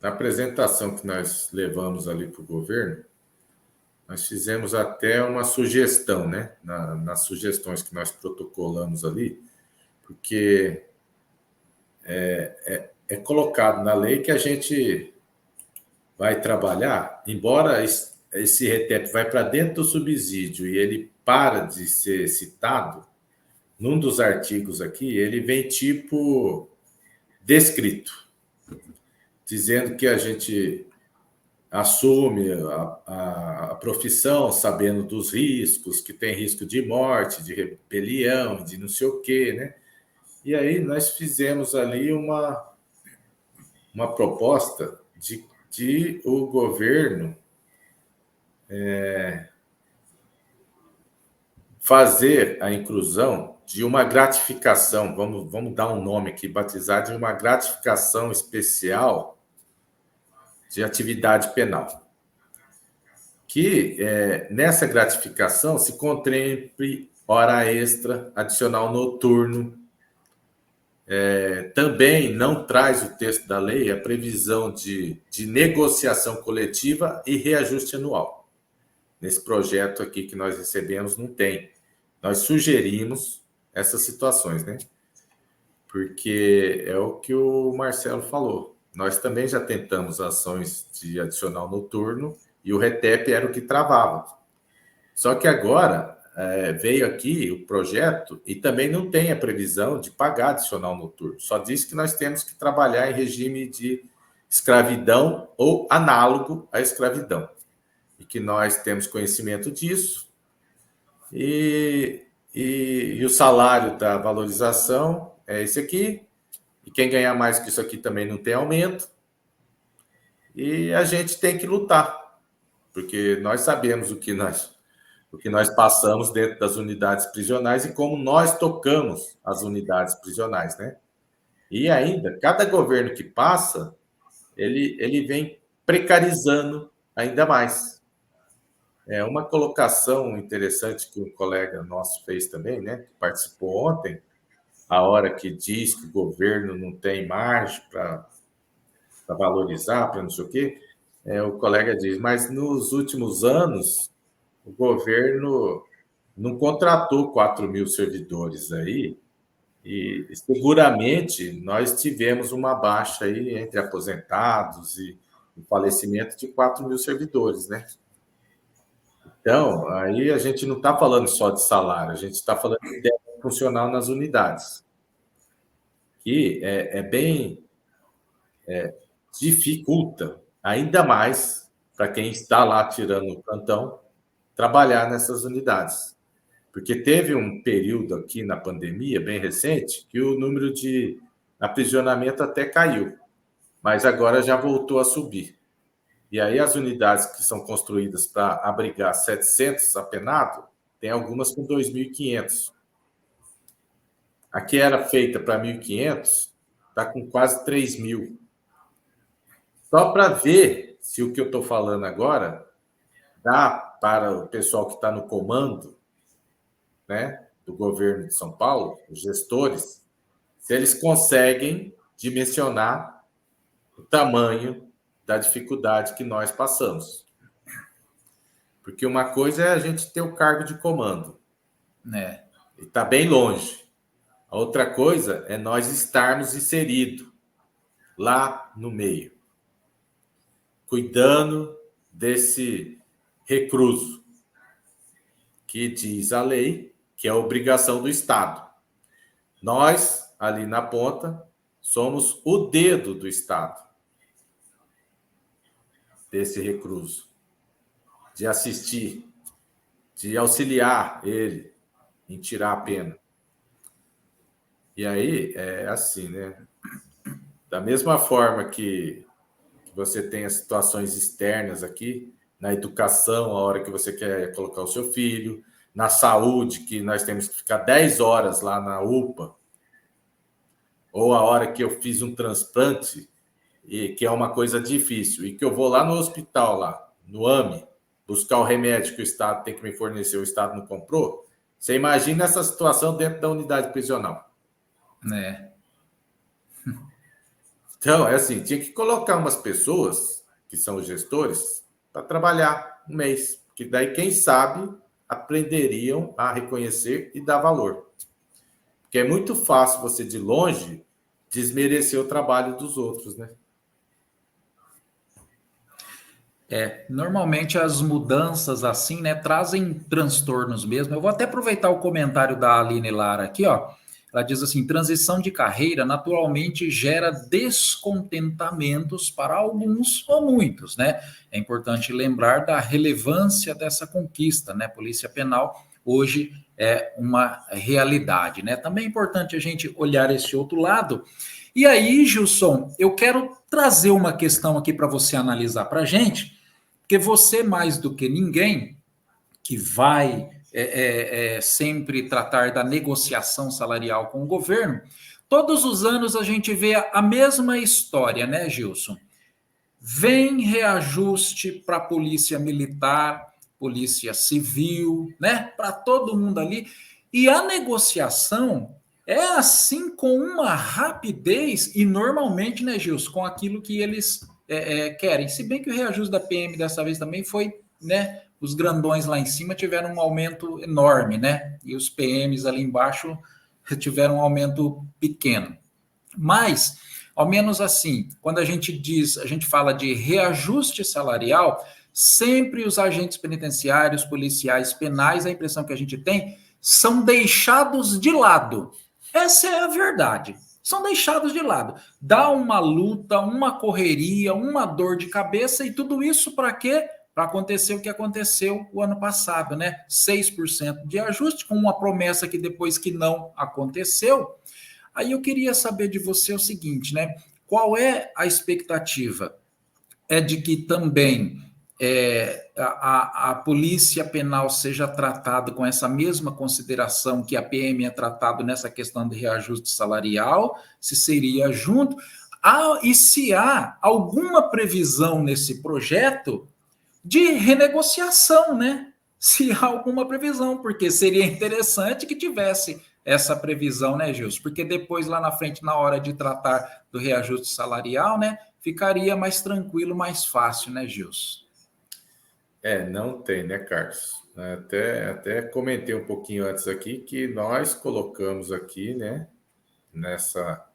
apresentação que nós levamos ali para o governo, nós fizemos até uma sugestão, né? Nas sugestões que nós protocolamos ali, porque é colocado na lei que a gente vai trabalhar, embora esse RETEP vai para dentro do subsídio e ele para de ser citado, num dos artigos aqui, ele vem tipo descrito, dizendo que a gente assume a profissão sabendo dos riscos, que tem risco de morte, de rebelião, de não sei o quê, né? E aí nós fizemos ali uma proposta de o governo fazer a inclusão de uma gratificação, vamos dar um nome aqui, batizar de uma gratificação especial de atividade penal. Que nessa gratificação se contemple hora extra, adicional noturno. Também não traz o texto da lei a previsão de negociação coletiva e reajuste anual. Nesse projeto aqui que nós recebemos, não tem. Nós sugerimos essas situações, né? Porque é o que o Marcelo falou. Nós também já tentamos ações de adicional noturno e o RETEP era o que travava. Só que agora veio aqui o projeto e também não tem a previsão de pagar adicional noturno. Só diz que nós temos que trabalhar em regime de escravidão ou análogo à escravidão. E que nós temos conhecimento disso. E o salário da valorização é esse aqui. E quem ganhar mais que isso aqui também não tem aumento. E a gente tem que lutar, porque nós sabemos o que nós passamos dentro das unidades prisionais e como nós tocamos as unidades prisionais, né? E ainda, cada governo que passa, ele vem precarizando ainda mais. É uma colocação interessante que um colega nosso fez também, né? Que participou ontem, a hora que diz que o governo não tem margem para valorizar, para não sei o quê, o colega diz, mas nos últimos anos o governo não contratou 4.000 servidores aí e seguramente nós tivemos uma baixa aí entre aposentados e o falecimento de 4.000 servidores, né? Então, aí a gente não está falando só de salário, a gente está falando de ideia funcional nas unidades, que dificulta ainda mais para quem está lá tirando o plantão trabalhar nessas unidades. Porque teve um período aqui na pandemia, bem recente, que o número de aprisionamento até caiu, mas agora já voltou a subir. E aí as unidades que são construídas para abrigar 700 apenados, tem algumas com 2.500. A que era feita para 1.500, está com quase 3.000. Só para ver se o que eu estou falando agora dá para o pessoal que está no comando, né, do governo de São Paulo, os gestores, se eles conseguem dimensionar o tamanho da dificuldade que nós passamos. Porque uma coisa é a gente ter o cargo de comando, né? E está bem longe. A outra coisa é nós estarmos inseridos lá no meio, cuidando desse recluso, que diz a lei que é a obrigação do Estado. Nós, ali na ponta, somos o dedo do Estado, desse recluso, de assistir, de auxiliar ele em tirar a pena. E aí, é assim, né? Da mesma forma que você tem as situações externas aqui, na educação, a hora que você quer colocar o seu filho, na saúde, que nós temos que ficar 10 horas lá na UPA, ou a hora que eu fiz um transplante, e que é uma coisa difícil, e que eu vou lá no hospital, lá no AME, buscar o remédio que o Estado tem que me fornecer, o Estado não comprou, você imagina essa situação dentro da unidade prisional. Né? Então, é assim, tinha que colocar umas pessoas, que são os gestores, para trabalhar um mês, que daí, quem sabe, aprenderiam a reconhecer e dar valor. Porque é muito fácil você, de longe, desmerecer o trabalho dos outros, né? Normalmente as mudanças assim, né, trazem transtornos mesmo. Eu vou até aproveitar o comentário da Aline Lara aqui, ó. Ela diz assim: transição de carreira naturalmente gera descontentamentos para alguns ou muitos, né? É importante lembrar da relevância dessa conquista, né? Polícia Penal hoje é uma realidade, né? Também é importante a gente olhar esse outro lado. E aí, Gilson, eu quero trazer uma questão aqui para você analisar para a gente, porque você, mais do que ninguém, que vai sempre tratar da negociação salarial com o governo, todos os anos a gente vê a mesma história, né, Gilson? Vem reajuste para a polícia militar, polícia civil, né? Para todo mundo ali. E a negociação é assim com uma rapidez e normalmente, né, Gilson, com aquilo que eles querem. Se bem que o reajuste da PM dessa vez também foi, né? Os grandões lá em cima tiveram um aumento enorme, né? E os PMs ali embaixo tiveram um aumento pequeno. Mas, ao menos assim, quando a gente fala de reajuste salarial, sempre os agentes penitenciários, policiais, penais, a impressão que a gente tem, são deixados de lado. Essa é a verdade. São deixados de lado. Dá uma luta, uma correria, uma dor de cabeça e tudo isso para quê? Para acontecer o que aconteceu o ano passado, né? 6% de ajuste, com uma promessa que depois que não aconteceu. Aí eu queria saber de você o seguinte, né? Qual é a expectativa? É de que também a polícia penal seja tratada com essa mesma consideração que a PM é tratado nessa questão de reajuste salarial, se seria junto, e se há alguma previsão nesse projeto de renegociação, né? Se há alguma previsão, porque seria interessante que tivesse essa previsão, né, Gilson? Porque depois, lá na frente, na hora de tratar do reajuste salarial, né, ficaria mais tranquilo, mais fácil, né, Gilson? Não tem, né, Carlos? Até comentei um pouquinho antes aqui que nós colocamos aqui, né, nessa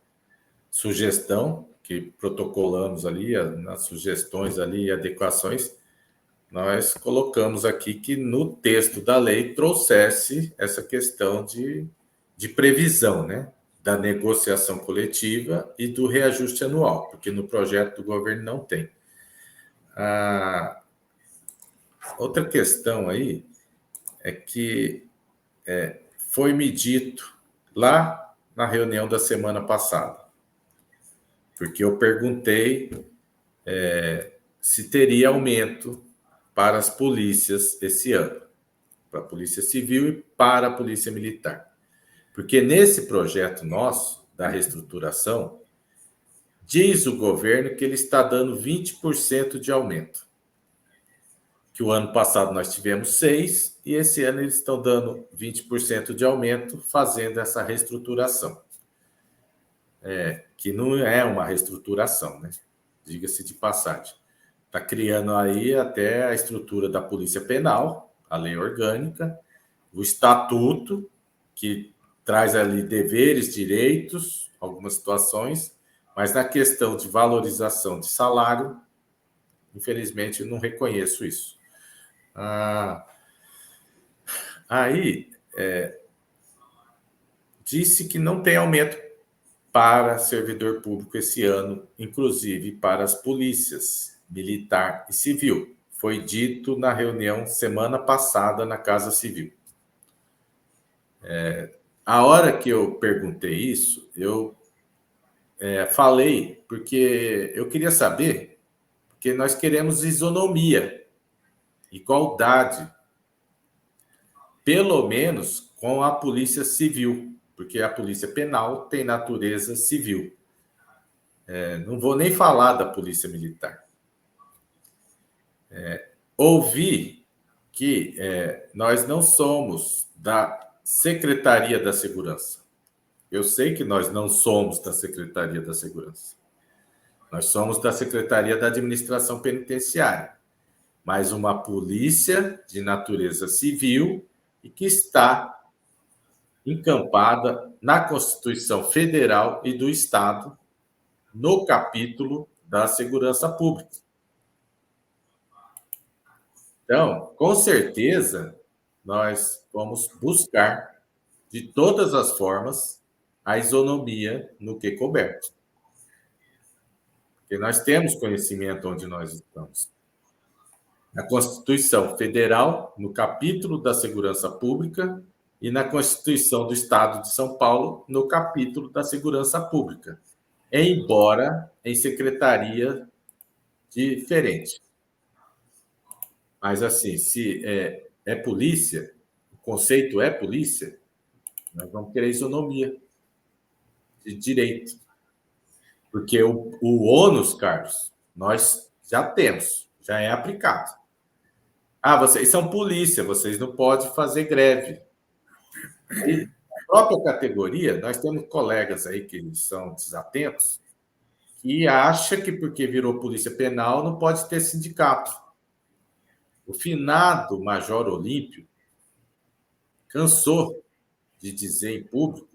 sugestão que protocolamos ali, nas sugestões ali e adequações, nós colocamos aqui que no texto da lei trouxesse essa questão de previsão, né, da negociação coletiva e do reajuste anual, porque no projeto do governo não tem. Outra questão aí é que foi-me dito lá na reunião da semana passada, porque eu perguntei se teria aumento para as polícias esse ano, para a Polícia Civil e para a Polícia Militar. Porque nesse projeto nosso, da reestruturação, diz o governo que ele está dando 20% de aumento. Que o ano passado nós tivemos 6% e esse ano eles estão dando 20% de aumento, fazendo essa reestruturação. Que não é uma reestruturação, né? Diga-se de passagem. Está criando aí até a estrutura da Polícia Penal, a lei orgânica, o estatuto, que traz ali deveres, direitos, algumas situações, mas na questão de valorização de salário, infelizmente, eu não reconheço isso. Aí, disse que não tem aumento para servidor público esse ano, inclusive para as polícias militar e civil. Foi dito na reunião semana passada na Casa Civil. A hora que eu perguntei isso, eu falei, porque eu queria saber, porque nós queremos isonomia, igualdade, pelo menos com a Polícia Civil, porque a Polícia Penal tem natureza civil. Não vou nem falar da Polícia Militar. Ouvi que nós não somos da Secretaria da Segurança. Eu sei que nós não somos da Secretaria da Segurança. Nós somos da Secretaria da Administração Penitenciária, mas uma polícia de natureza civil e que está encampada na Constituição Federal e do Estado, no capítulo da segurança pública. Então, com certeza, nós vamos buscar, de todas as formas, a isonomia no que coberto. Porque nós temos conhecimento onde nós estamos. Na Constituição Federal, no capítulo da segurança pública, e na Constituição do Estado de São Paulo, no capítulo da segurança pública, embora em secretaria diferente. Mas, assim, se é polícia, o conceito é polícia, nós vamos querer isonomia de direito. Porque o ônus, Carlos, nós já temos, já é aplicado. Ah, vocês são polícia, vocês não podem fazer greve. E na própria categoria, nós temos colegas aí que são desatentos, que acham que porque virou polícia penal não pode ter sindicato. O finado Major Olímpio cansou de dizer em público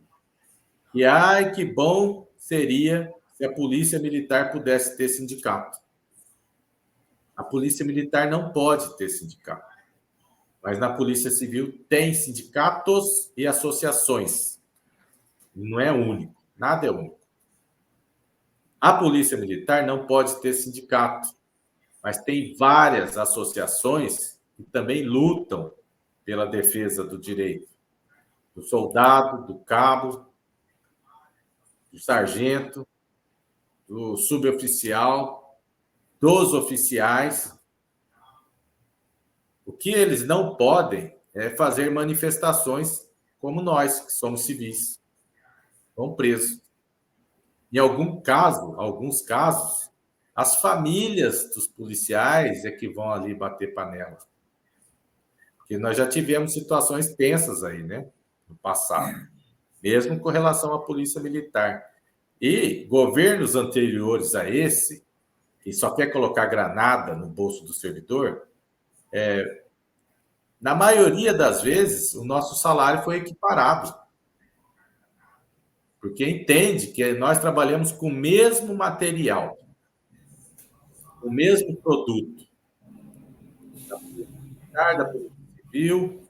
que, ai, que bom seria se a polícia militar pudesse ter sindicato. A polícia militar não pode ter sindicato. Mas na Polícia Civil tem sindicatos e associações. Não é único, nada é único. A Polícia Militar não pode ter sindicato, mas tem várias associações que também lutam pela defesa do direito. Do soldado, do cabo, do sargento, do suboficial, dos oficiais. O que eles não podem é fazer manifestações como nós, que somos civis. Vão presos. Em alguns casos, as famílias dos policiais é que vão ali bater panela. Porque nós já tivemos situações tensas aí, né? No passado. Mesmo com relação à polícia militar. E governos anteriores a esse, que só quer colocar granada no bolso do servidor, na maioria das vezes, o nosso salário foi equiparado. Porque entende que nós trabalhamos com o mesmo material, o mesmo produto. Da Polícia Militar, da Polícia Civil,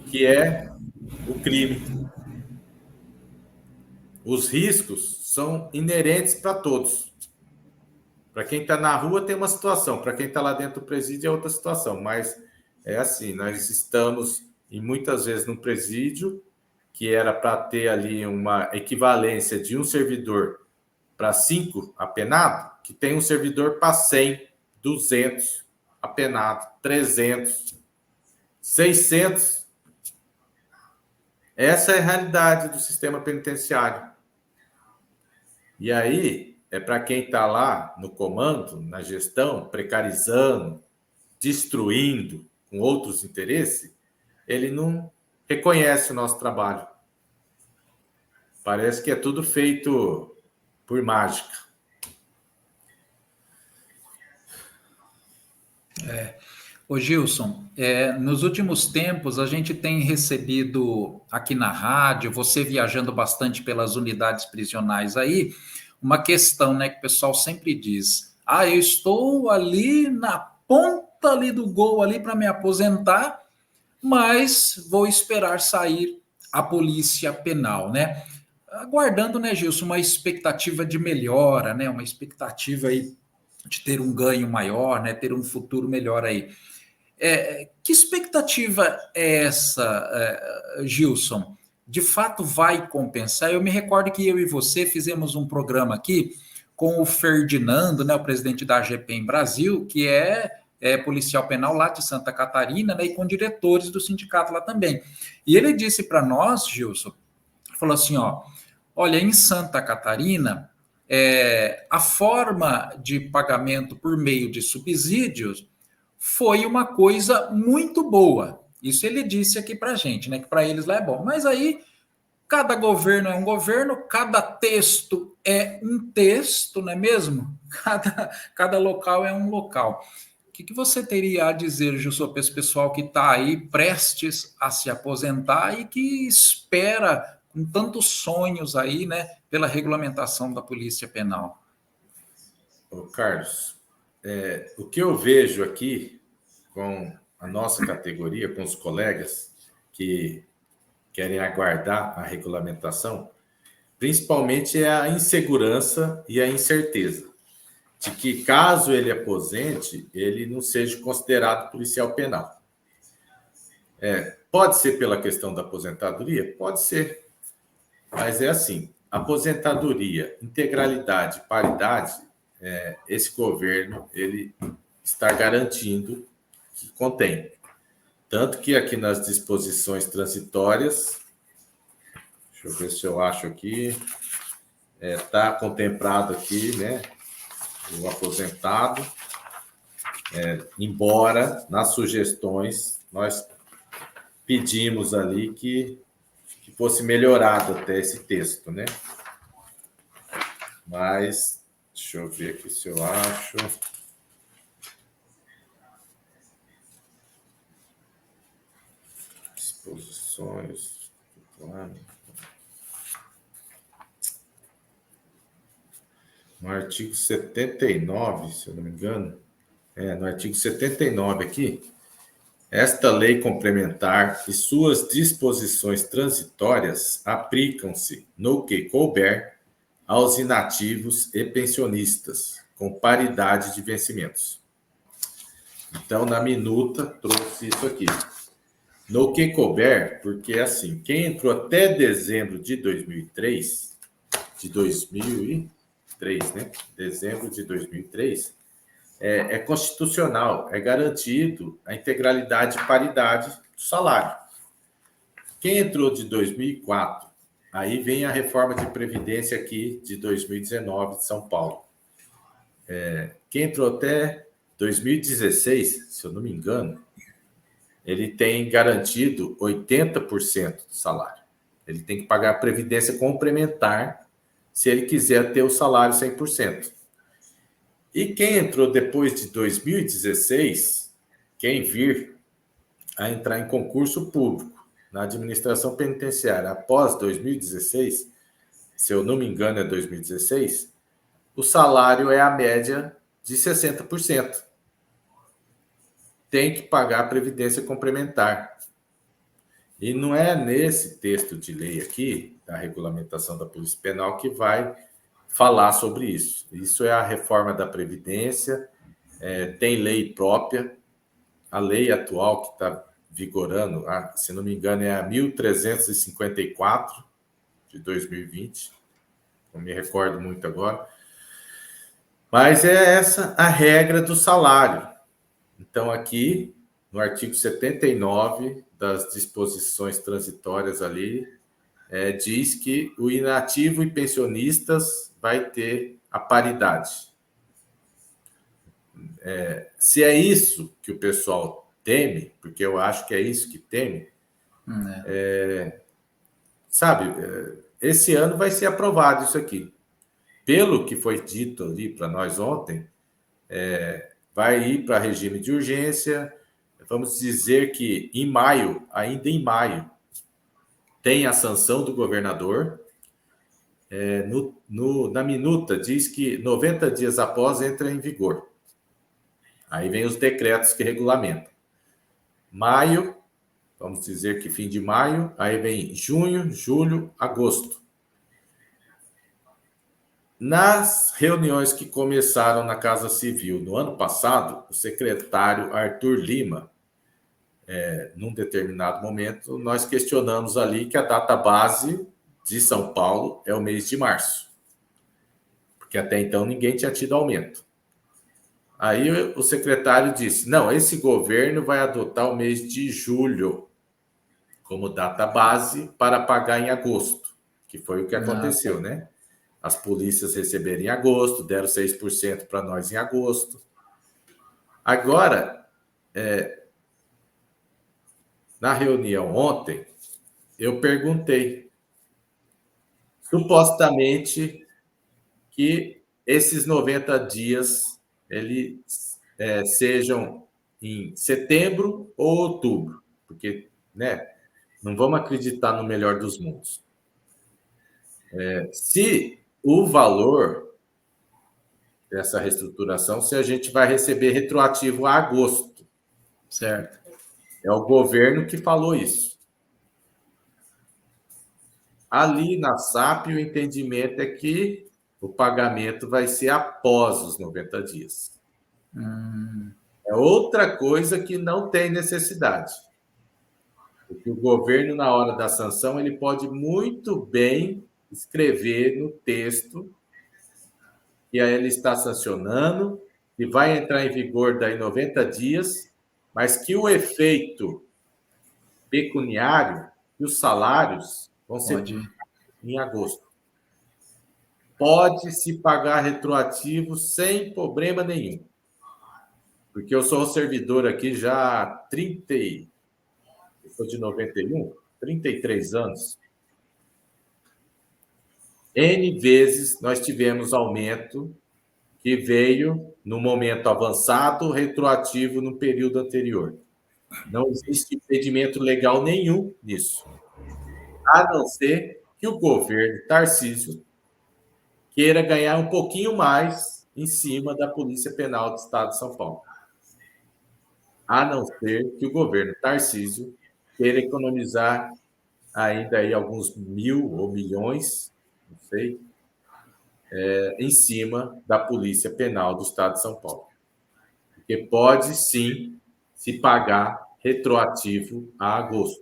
que é o crime. Os riscos são inerentes para todos. Para quem está na rua tem uma situação, para quem está lá dentro do presídio é outra situação, mas é assim, nós estamos, e muitas vezes, num presídio que era para ter ali uma equivalência de um servidor para 5 apenado, que tem um servidor para 100, 200 apenado, 300, 600. Essa é a realidade do sistema penitenciário. E aí, é para quem está lá no comando, na gestão, precarizando, destruindo, com outros interesses, ele não reconhece o nosso trabalho. Parece que é tudo feito por mágica. Ô Gilson, nos últimos tempos a gente tem recebido aqui na rádio, você viajando bastante pelas unidades prisionais aí, uma questão, né, que o pessoal sempre diz: ah, eu estou ali na ponta ali do gol ali para me aposentar, mas vou esperar sair a polícia penal, né? Aguardando, né, Gilson, uma expectativa de melhora, né? Uma expectativa aí de ter um ganho maior, né? Ter um futuro melhor aí. Que expectativa é essa, Gilson? De fato vai compensar? Eu me recordo que eu e você fizemos um programa aqui com o Ferdinando, né, o presidente da AGPEM Brasil, que é policial penal lá de Santa Catarina, né, e com diretores do sindicato lá também. E ele disse para nós, Gilson, falou assim, olha, em Santa Catarina, a forma de pagamento por meio de subsídios foi uma coisa muito boa. Isso ele disse aqui para a gente, né, que para eles lá é bom. Mas aí, cada governo é um governo, cada texto é um texto, não é mesmo? Cada local é um local. O que você teria a dizer, Gilson, para esse pessoal que está aí prestes a se aposentar e que espera com tantos sonhos aí, né, pela regulamentação da Polícia Penal? Ô, Carlos, o que eu vejo aqui com a nossa categoria, com os colegas que querem aguardar a regulamentação, principalmente é a insegurança e a incerteza de que, caso ele aposente, ele não seja considerado policial penal. Pode ser pela questão da aposentadoria? Pode ser. Mas é assim, aposentadoria, integralidade, paridade, esse governo ele está garantindo que contém. Tanto que aqui nas disposições transitórias, deixa eu ver se eu acho aqui, está contemplado aqui, né, o aposentado, embora nas sugestões nós pedimos ali que fosse melhorado até esse texto, né? Mas, deixa eu ver aqui se eu acho. Disposições. No artigo 79, se eu não me engano, no artigo 79 aqui, esta lei complementar e suas disposições transitórias aplicam-se, no que couber, aos inativos e pensionistas, com paridade de vencimentos. Então, na minuta, trouxe isso aqui. No que couber, porque assim, quem entrou até dezembro de 2003, né? Dezembro de 2003, é constitucional, é garantido a integralidade e paridade do salário. Quem entrou de 2004, aí vem a reforma de Previdência aqui de 2019 de São Paulo. Quem entrou até 2016, se eu não me engano, ele tem garantido 80% do salário. Ele tem que pagar a Previdência complementar se ele quiser ter o salário 100%. E quem entrou depois de 2016, quem vir a entrar em concurso público na administração penitenciária após 2016, se eu não me engano é 2016, o salário é a média de 60%. Tem que pagar a previdência complementar. E não é nesse texto de lei aqui, da regulamentação da Polícia Penal, que vai falar sobre isso. Isso é a reforma da Previdência, tem lei própria. A lei atual que está vigorando, se não me engano, é a 1354 de 2020, não me recordo muito agora, mas é essa a regra do salário. Então, aqui, no artigo 79 das disposições transitórias ali, diz que o inativo e pensionistas vai ter a paridade. Se é isso que o pessoal teme, porque eu acho que é isso que teme, sabe, esse ano vai ser aprovado isso aqui. Pelo que foi dito ali para nós ontem, vai ir para regime de urgência. Vamos dizer que em maio, ainda em maio, tem a sanção do governador. Na minuta diz que 90 dias após entra em vigor. Aí vem os decretos que regulamentam. Maio, vamos dizer que fim de maio, aí vem junho, julho, agosto. Nas reuniões que começaram na Casa Civil no ano passado, o secretário Arthur Lima, num determinado momento, nós questionamos ali que a data base de São Paulo é o mês de março, porque até então ninguém tinha tido aumento. Aí o secretário disse, não, esse governo vai adotar o mês de julho como data base para pagar em agosto, que foi o que aconteceu, né? As polícias receberam em agosto, deram 6% para nós em agosto. Agora, na reunião ontem, eu perguntei, supostamente, que esses 90 dias sejam em setembro ou outubro, porque, né, não vamos acreditar no melhor dos mundos. Se o valor dessa reestruturação, se a gente vai receber retroativo a agosto. Certo. É o governo que falou isso. Ali na SAP, o entendimento é que o pagamento vai ser após os 90 dias. É outra coisa que não tem necessidade. Porque o governo, na hora da sanção, ele pode muito bem escrever no texto que aí ele está sancionando, que vai entrar em vigor daí 90 dias, mas que o efeito pecuniário e os salários vão ser em agosto. Pode se pagar retroativo sem problema nenhum. Porque eu sou servidor aqui já há 30, eu sou de 91, 33 anos. N vezes nós tivemos aumento que veio no momento avançado, retroativo no período anterior. Não existe impedimento legal nenhum nisso. A não ser que o governo Tarcísio queira ganhar um pouquinho mais em cima da Polícia Penal do Estado de São Paulo. A não ser que o governo Tarcísio queira economizar ainda aí alguns mil ou milhões, não sei, em cima da Polícia Penal do Estado de São Paulo. Porque pode, sim, se pagar retroativo a agosto.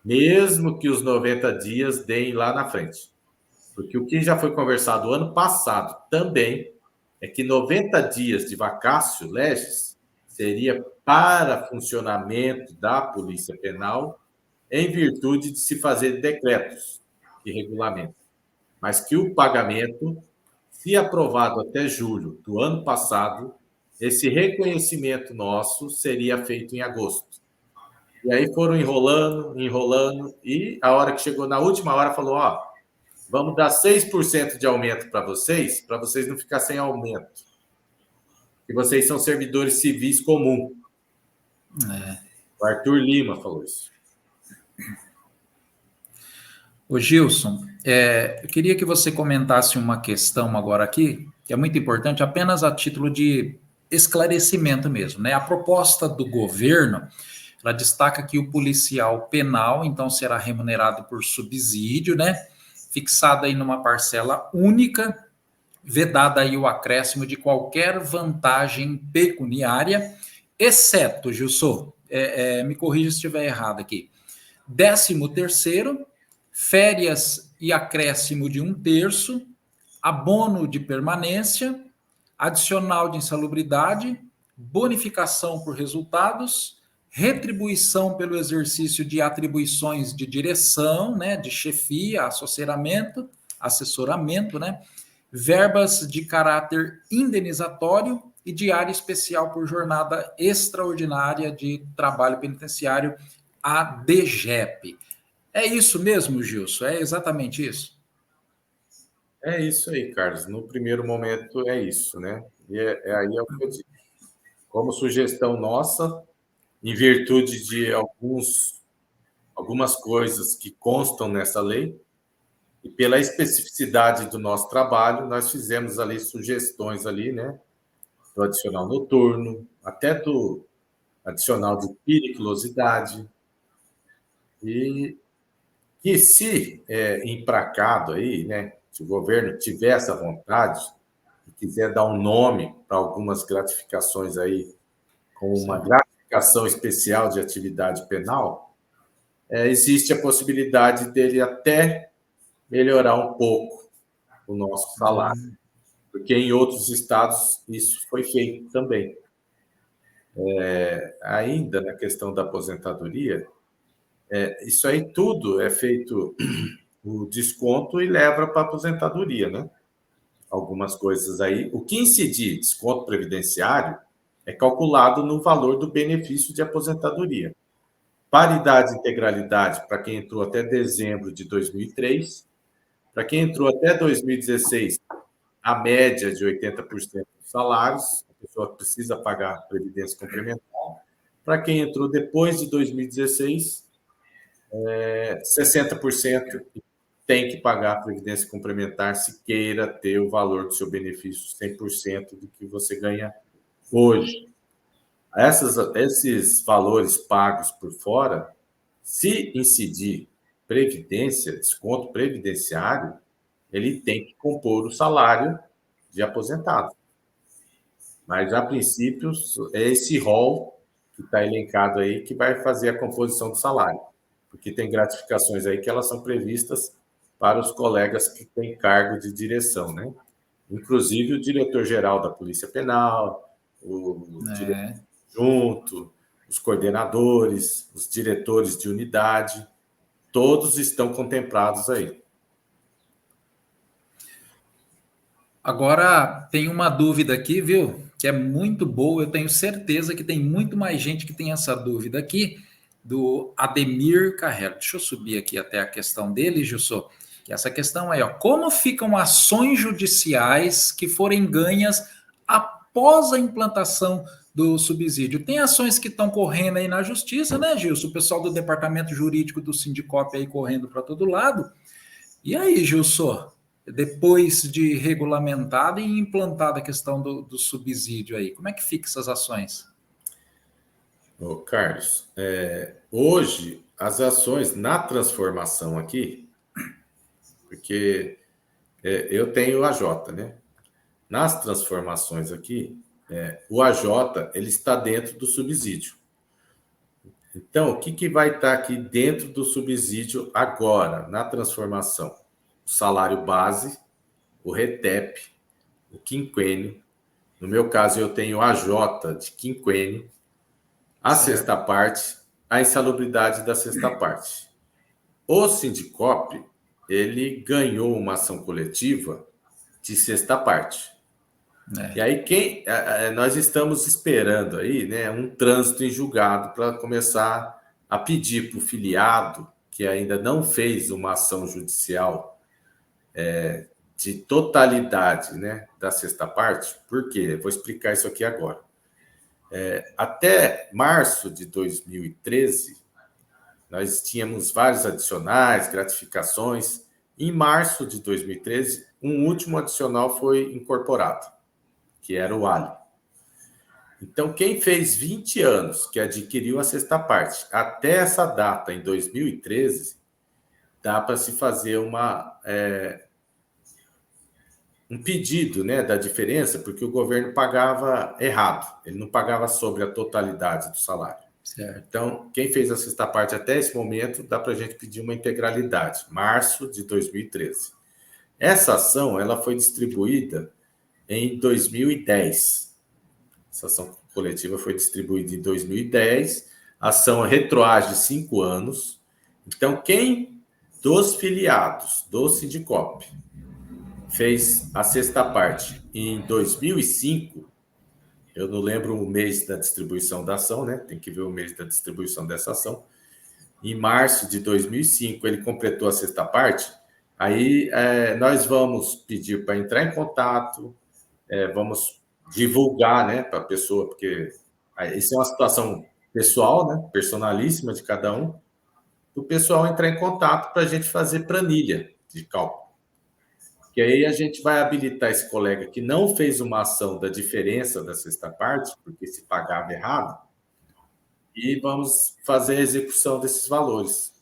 Mesmo que os 90 dias deem lá na frente. Porque o que já foi conversado ano passado também é que 90 dias de vacácio legis seria para funcionamento da Polícia Penal em virtude de se fazer decretos de regulamento. Mas que o pagamento, se aprovado até julho do ano passado, esse reconhecimento nosso seria feito em agosto. E aí foram enrolando, e a hora que chegou na última hora falou, vamos dar 6% de aumento para vocês não ficar sem aumento. E vocês são servidores civis comum. O Arthur Lima falou isso. Ô Gilson, eu queria que você comentasse uma questão agora aqui, que é muito importante, apenas a título de esclarecimento mesmo, né? A proposta do governo, ela destaca que o policial penal, então, será remunerado por subsídio, né? Fixado aí numa parcela única, vedada aí o acréscimo de qualquer vantagem pecuniária, exceto, Gilson, me corrija se estiver errado aqui, 13º, férias e acréscimo de 1/3, abono de permanência, adicional de insalubridade, bonificação por resultados, retribuição pelo exercício de atribuições de direção, né, de chefia, assessoramento, né, verbas de caráter indenizatório e diária especial por jornada extraordinária de trabalho penitenciário, a DGEP. É isso mesmo, Gilson? É exatamente isso? É isso aí, Carlos. No primeiro momento é isso, né? E aí é o que eu digo. Como sugestão nossa, em virtude de algumas coisas que constam nessa lei, e pela especificidade do nosso trabalho, nós fizemos ali sugestões ali, né? Do adicional noturno, até do adicional de periculosidade, e que se empracado aí, né? Se o governo tiver essa vontade e quiser dar um nome para algumas gratificações aí, como uma gratificação especial de atividade penal, existe a possibilidade dele até melhorar um pouco o nosso salário, porque em outros estados isso foi feito também. Ainda na questão da aposentadoria, isso aí tudo é feito o desconto e leva para a aposentadoria, né? Algumas coisas aí. O que incidir desconto previdenciário é calculado no valor do benefício de aposentadoria. Paridade e integralidade para quem entrou até dezembro de 2003. Para quem entrou até 2016, a média de 80% dos salários, pessoa precisa pagar a previdência complementar. Para quem entrou depois de 2016, 60% tem que pagar a previdência complementar se queira ter o valor do seu benefício 100% do que você ganha hoje. Esses valores pagos por fora, se incidir previdência, desconto previdenciário, ele tem que compor o salário de aposentado. Mas, a princípio, é esse rol que está elencado aí que vai fazer a composição do salário. Porque tem gratificações aí que elas são previstas para os colegas que têm cargo de direção, né? Inclusive o diretor-geral da Polícia Penal, o diretor junto, os coordenadores, os diretores de unidade, todos estão contemplados aí. Agora, tem uma dúvida aqui, viu? Que é muito boa. Eu tenho certeza que tem muito mais gente que tem essa dúvida aqui, do Ademir Carrero. Deixa eu subir aqui até a questão dele, Gilson. Que essa questão aí, ó. Como ficam ações judiciais que forem ganhas após a implantação do subsídio? Tem ações que estão correndo aí na justiça, né, Gilson? O pessoal do departamento jurídico do Sindicop aí correndo para todo lado. E aí, Gilson? Depois de regulamentada e implantada a questão do subsídio aí, como é que fica essas ações? Ô, Carlos, hoje as ações na transformação aqui, porque eu tenho o AJ, né? Nas transformações aqui, o AJ ele está dentro do subsídio. Então, o que vai estar aqui dentro do subsídio agora, na transformação? O salário base, o RETEP, o quinquênio. No meu caso, eu tenho a AJ de quinquênio, a sexta parte, a insalubridade da sexta parte. O Sindicop, ele ganhou uma ação coletiva de sexta parte. E aí, nós estamos esperando aí, né, um trânsito em julgado para começar a pedir para o filiado, que ainda não fez uma ação judicial de totalidade, né, da sexta parte. Por quê? Vou explicar isso aqui agora. Até março de 2013, nós tínhamos vários adicionais, gratificações. Em março de 2013, um último adicional foi incorporado, que era o ALI. Então, quem fez 20 anos, que adquiriu a sexta parte, até essa data, em 2013, dá para se fazer um pedido, né, da diferença, porque o governo pagava errado, ele não pagava sobre a totalidade do salário. Certo. Então, quem fez a sexta parte até esse momento, dá para a gente pedir uma integralidade, março de 2013. Essa ação ela foi distribuída em 2010. Essa ação coletiva foi distribuída em 2010, a ação retroage 5 anos. Então, quem dos filiados do Sindicop fez a sexta parte em 2005, eu não lembro o mês da distribuição da ação, né? Tem que ver o mês da distribuição dessa ação. Em março de 2005, ele completou a sexta parte. Aí nós vamos pedir para entrar em contato, vamos divulgar, né, para a pessoa, porque isso é uma situação pessoal, né, personalíssima de cada um, o pessoal entrar em contato para a gente fazer planilha de cálculo. Que aí a gente vai habilitar esse colega que não fez uma ação da diferença da sexta parte, porque se pagava errado, e vamos fazer a execução desses valores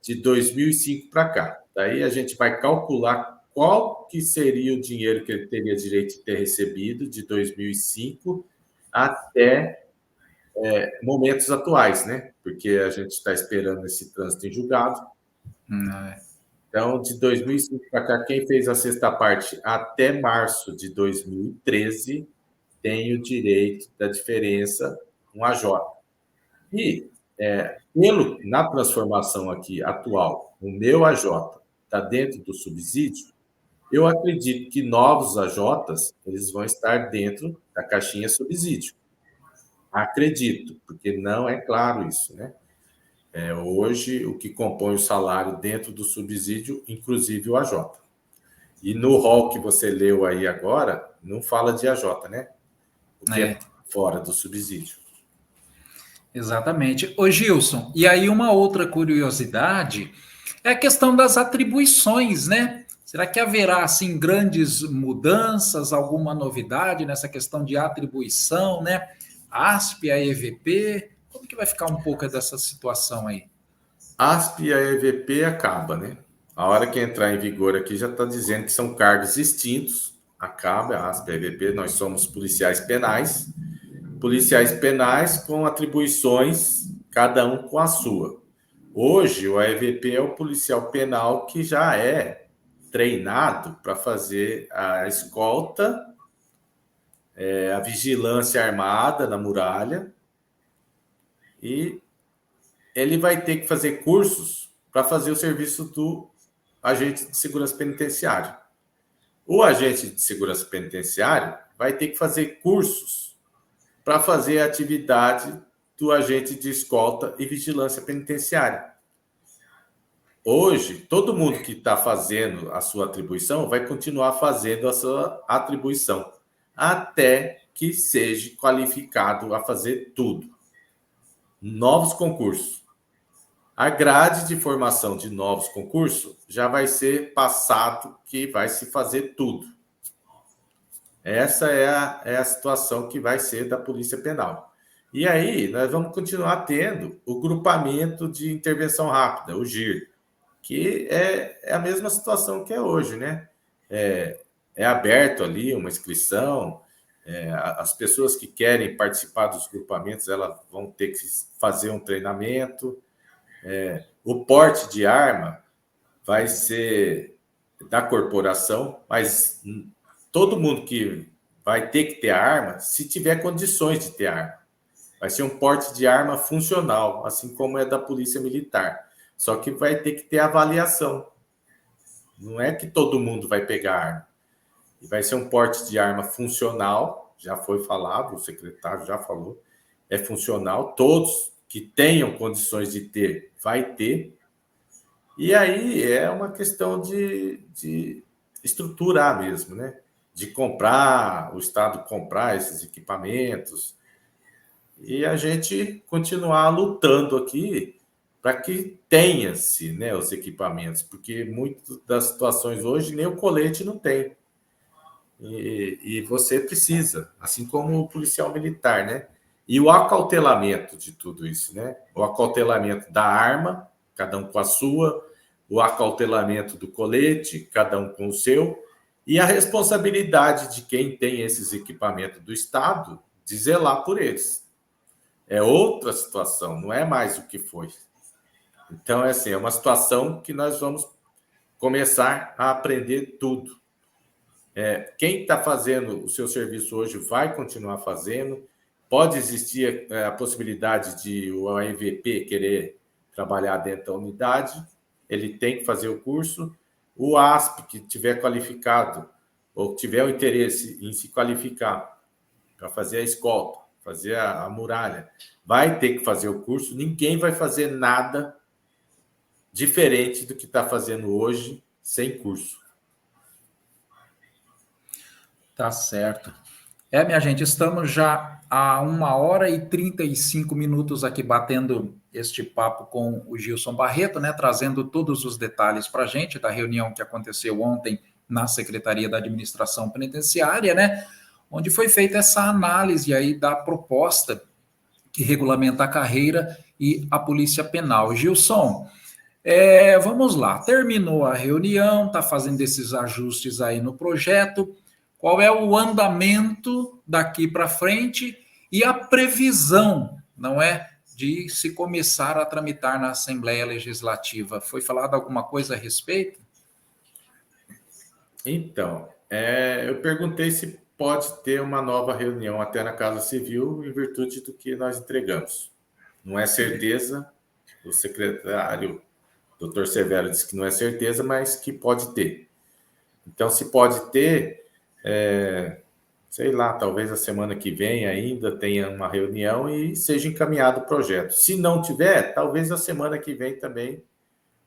de 2005 para cá. Daí a gente vai calcular qual que seria o dinheiro que ele teria direito de ter recebido de 2005 até momentos atuais, né? Porque a gente está esperando esse trânsito em julgado. Então, de 2005 para cá, quem fez a sexta parte até março de 2013 tem o direito da diferença, um AJ. E, na transformação aqui atual, o meu AJ está dentro do subsídio, eu acredito que novos AJs eles vão estar dentro da caixinha subsídio. Acredito, porque não é claro isso, né? Hoje, o que compõe o salário dentro do subsídio, inclusive o AJ. E no rol que você leu aí agora, não fala de AJ, né? o que é fora do subsídio. Exatamente. Ô Gilson, e aí uma outra curiosidade é a questão das atribuições, né? Será que haverá, assim, grandes mudanças, alguma novidade nessa questão de atribuição, né? ASP, a EVP, como que vai ficar um pouco dessa situação aí? ASP e a EVP acaba, né? A hora que entrar em vigor aqui já está dizendo que são cargos extintos, acaba a ASP e a EVP, nós somos policiais penais com atribuições, cada um com a sua. Hoje, o AEVP é o policial penal que já é treinado para fazer a escolta, a vigilância armada na muralha, e ele vai ter que fazer cursos para fazer o serviço do agente de segurança penitenciário. O agente de segurança penitenciário vai ter que fazer cursos para fazer a atividade do agente de escolta e vigilância penitenciária. Hoje, todo mundo que está fazendo a sua atribuição vai continuar fazendo a sua atribuição, até que seja qualificado a fazer tudo. Novos concursos. A grade de formação de novos concursos já vai ser passado que vai se fazer tudo. Essa é a situação que vai ser da Polícia Penal. E aí, nós vamos continuar tendo o grupamento de intervenção rápida, o GIR, que é a mesma situação que é hoje, né? É aberto ali uma inscrição, as pessoas que querem participar dos grupamentos, elas vão ter que fazer um treinamento. O porte de arma vai ser da corporação, mas todo mundo que vai ter que ter arma, se tiver condições de ter arma. Vai ser um porte de arma funcional, assim como é da Polícia Militar. Só que vai ter que ter avaliação. Não é que todo mundo vai pegar arma. E vai ser um porte de arma funcional, já foi falado, o secretário já falou, é funcional, todos que tenham condições de ter, vai ter. E aí é uma questão de estruturar mesmo, né? De comprar, o Estado comprar esses equipamentos, e a gente continuar lutando aqui para que tenha-se, né, os equipamentos, porque muitas das situações hoje nem o colete não tem. E você precisa, assim como o policial militar, né? E o acautelamento de tudo isso, né? O acautelamento da arma, cada um com a sua, o acautelamento do colete, cada um com o seu, e a responsabilidade de quem tem esses equipamentos do Estado de zelar por eles. É outra situação, não é mais o que foi. Então, é uma situação que nós vamos começar a aprender tudo. Quem está fazendo o seu serviço hoje vai continuar fazendo. Pode existir a possibilidade de o AEVP querer trabalhar dentro da unidade, ele tem que fazer o curso. O ASP, que tiver qualificado ou tiver o interesse em se qualificar para fazer a escolta, fazer a muralha, vai ter que fazer o curso. Ninguém vai fazer nada diferente do que está fazendo hoje sem curso. Tá certo. Minha gente, estamos já há 1h35 aqui batendo este papo com o Gilson Barreto, né, trazendo todos os detalhes para a gente da reunião que aconteceu ontem na Secretaria da Administração Penitenciária, né, onde foi feita essa análise aí da proposta que regulamenta a carreira e a Polícia Penal. Gilson, vamos lá, terminou a reunião, está fazendo esses ajustes aí no projeto. Qual é o andamento daqui para frente e a previsão, não é, de se começar a tramitar na Assembleia Legislativa? Foi falado alguma coisa a respeito? Então, eu perguntei se pode ter uma nova reunião até na Casa Civil em virtude do que nós entregamos. Não é certeza, o secretário, doutor Severo, disse que não é certeza, mas que pode ter. Então, se pode ter, sei lá, talvez a semana que vem ainda tenha uma reunião e seja encaminhado o projeto. Se não tiver, talvez a semana que vem também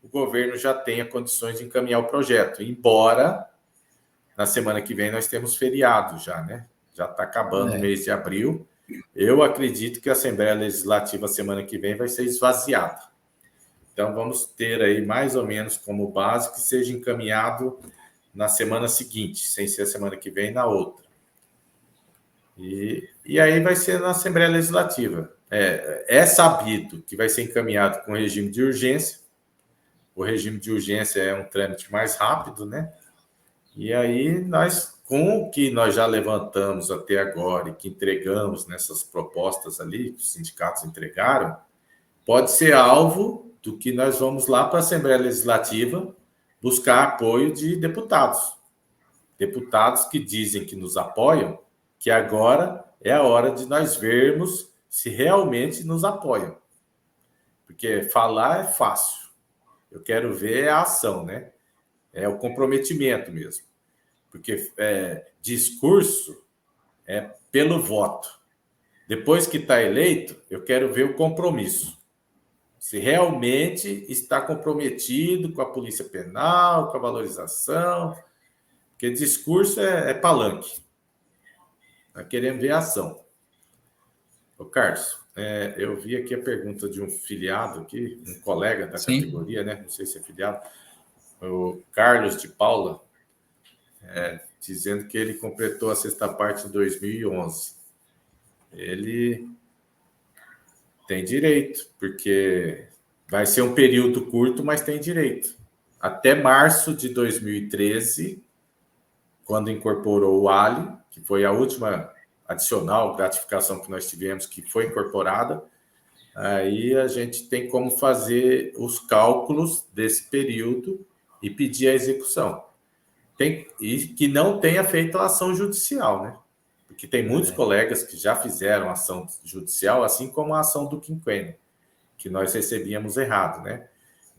o governo já tenha condições de encaminhar o projeto, embora na semana que vem nós temos feriado já, né? Já está acabando o mês de abril. Eu acredito que a Assembleia Legislativa semana que vem vai ser esvaziada. Então, vamos ter aí mais ou menos como base que seja encaminhado na semana seguinte, sem ser a semana que vem, na outra. E aí vai ser na Assembleia Legislativa. É sabido que vai ser encaminhado com regime de urgência. O regime de urgência é um trâmite mais rápido, né? E aí nós, com o que nós já levantamos até agora e que entregamos nessas propostas ali, que os sindicatos entregaram, pode ser alvo do que nós vamos lá para a Assembleia Legislativa buscar apoio de deputados. Deputados que dizem que nos apoiam, que agora é a hora de nós vermos se realmente nos apoiam. Porque falar é fácil. Eu quero ver a ação, né? É o comprometimento mesmo. Porque discurso é pelo voto. Depois que está eleito, eu quero ver o compromisso. Se realmente está comprometido com a polícia penal, com a valorização. Porque discurso é palanque. Nós queremos ver a ação. Ô, Carlos, eu vi aqui a pergunta de um filiado aqui, um colega da categoria, né? Não sei se é filiado, o Carlos de Paula, dizendo que ele completou a sexta parte em 2011. Ele tem direito, porque vai ser um período curto, mas tem direito. Até março de 2013, quando incorporou o Ali, que foi a última adicional, gratificação que nós tivemos, que foi incorporada, aí a gente tem como fazer os cálculos desse período e pedir a execução. E que não tenha feito a ação judicial, né? Porque tem muitos colegas que já fizeram ação judicial, assim como a ação do quinquênio, que nós recebíamos errado, né?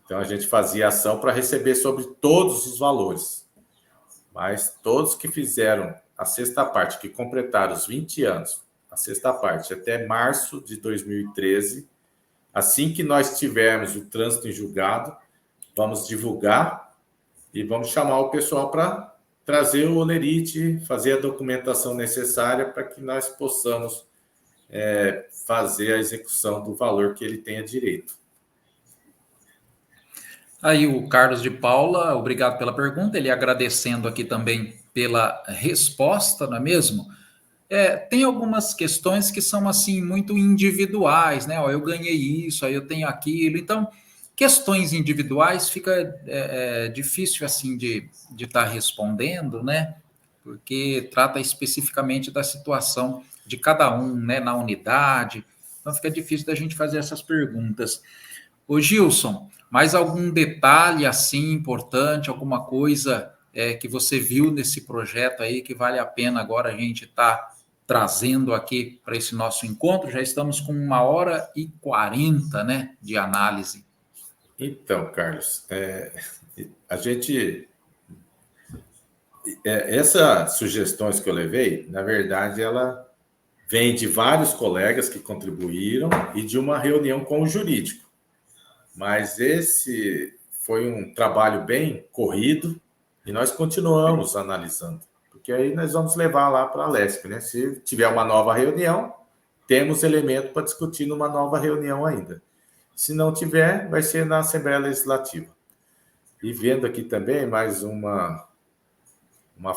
Então, a gente fazia ação para receber sobre todos os valores. Mas todos que fizeram a sexta parte, que completaram os 20 anos, a sexta parte, até março de 2013, assim que nós tivermos o trânsito em julgado, vamos divulgar e vamos chamar o pessoal para trazer o olerite, fazer a documentação necessária para que nós possamos fazer a execução do valor que ele tenha direito. Aí o Carlos de Paula, obrigado pela pergunta, ele agradecendo aqui também pela resposta, não é mesmo? Tem algumas questões que são assim muito individuais, né? Ó, eu ganhei isso, aí eu tenho aquilo. Então, questões individuais fica difícil assim de estar respondendo, né? Porque trata especificamente da situação de cada um, né? Na unidade. Então fica difícil da gente fazer essas perguntas. Ô Gilson, mais algum detalhe assim importante, alguma coisa que você viu nesse projeto aí que vale a pena agora a gente estar trazendo aqui para esse nosso encontro? Já estamos com 1h40, né, de análise. Então, Carlos, a gente... essas sugestões que eu levei, na verdade, ela vem de vários colegas que contribuíram e de uma reunião com o jurídico. Mas esse foi um trabalho bem corrido e nós continuamos analisando, porque aí nós vamos levar lá para a Lesp, né? Se tiver uma nova reunião, temos elemento para discutir numa nova reunião ainda. Se não tiver, vai ser na Assembleia Legislativa. E vendo aqui também mais uma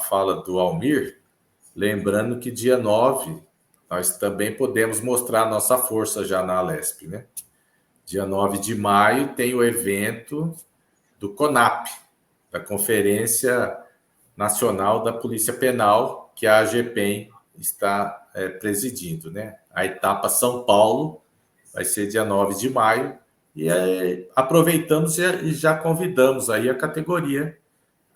fala do Almir, lembrando que dia 9 nós também podemos mostrar nossa força já na Lesp, né? Dia 9 de maio tem o evento do CONAP, da Conferência Nacional da Polícia Penal, que a AGPEN está presidindo, né? A etapa São Paulo vai ser dia 9 de maio, e aproveitamos e já convidamos aí a categoria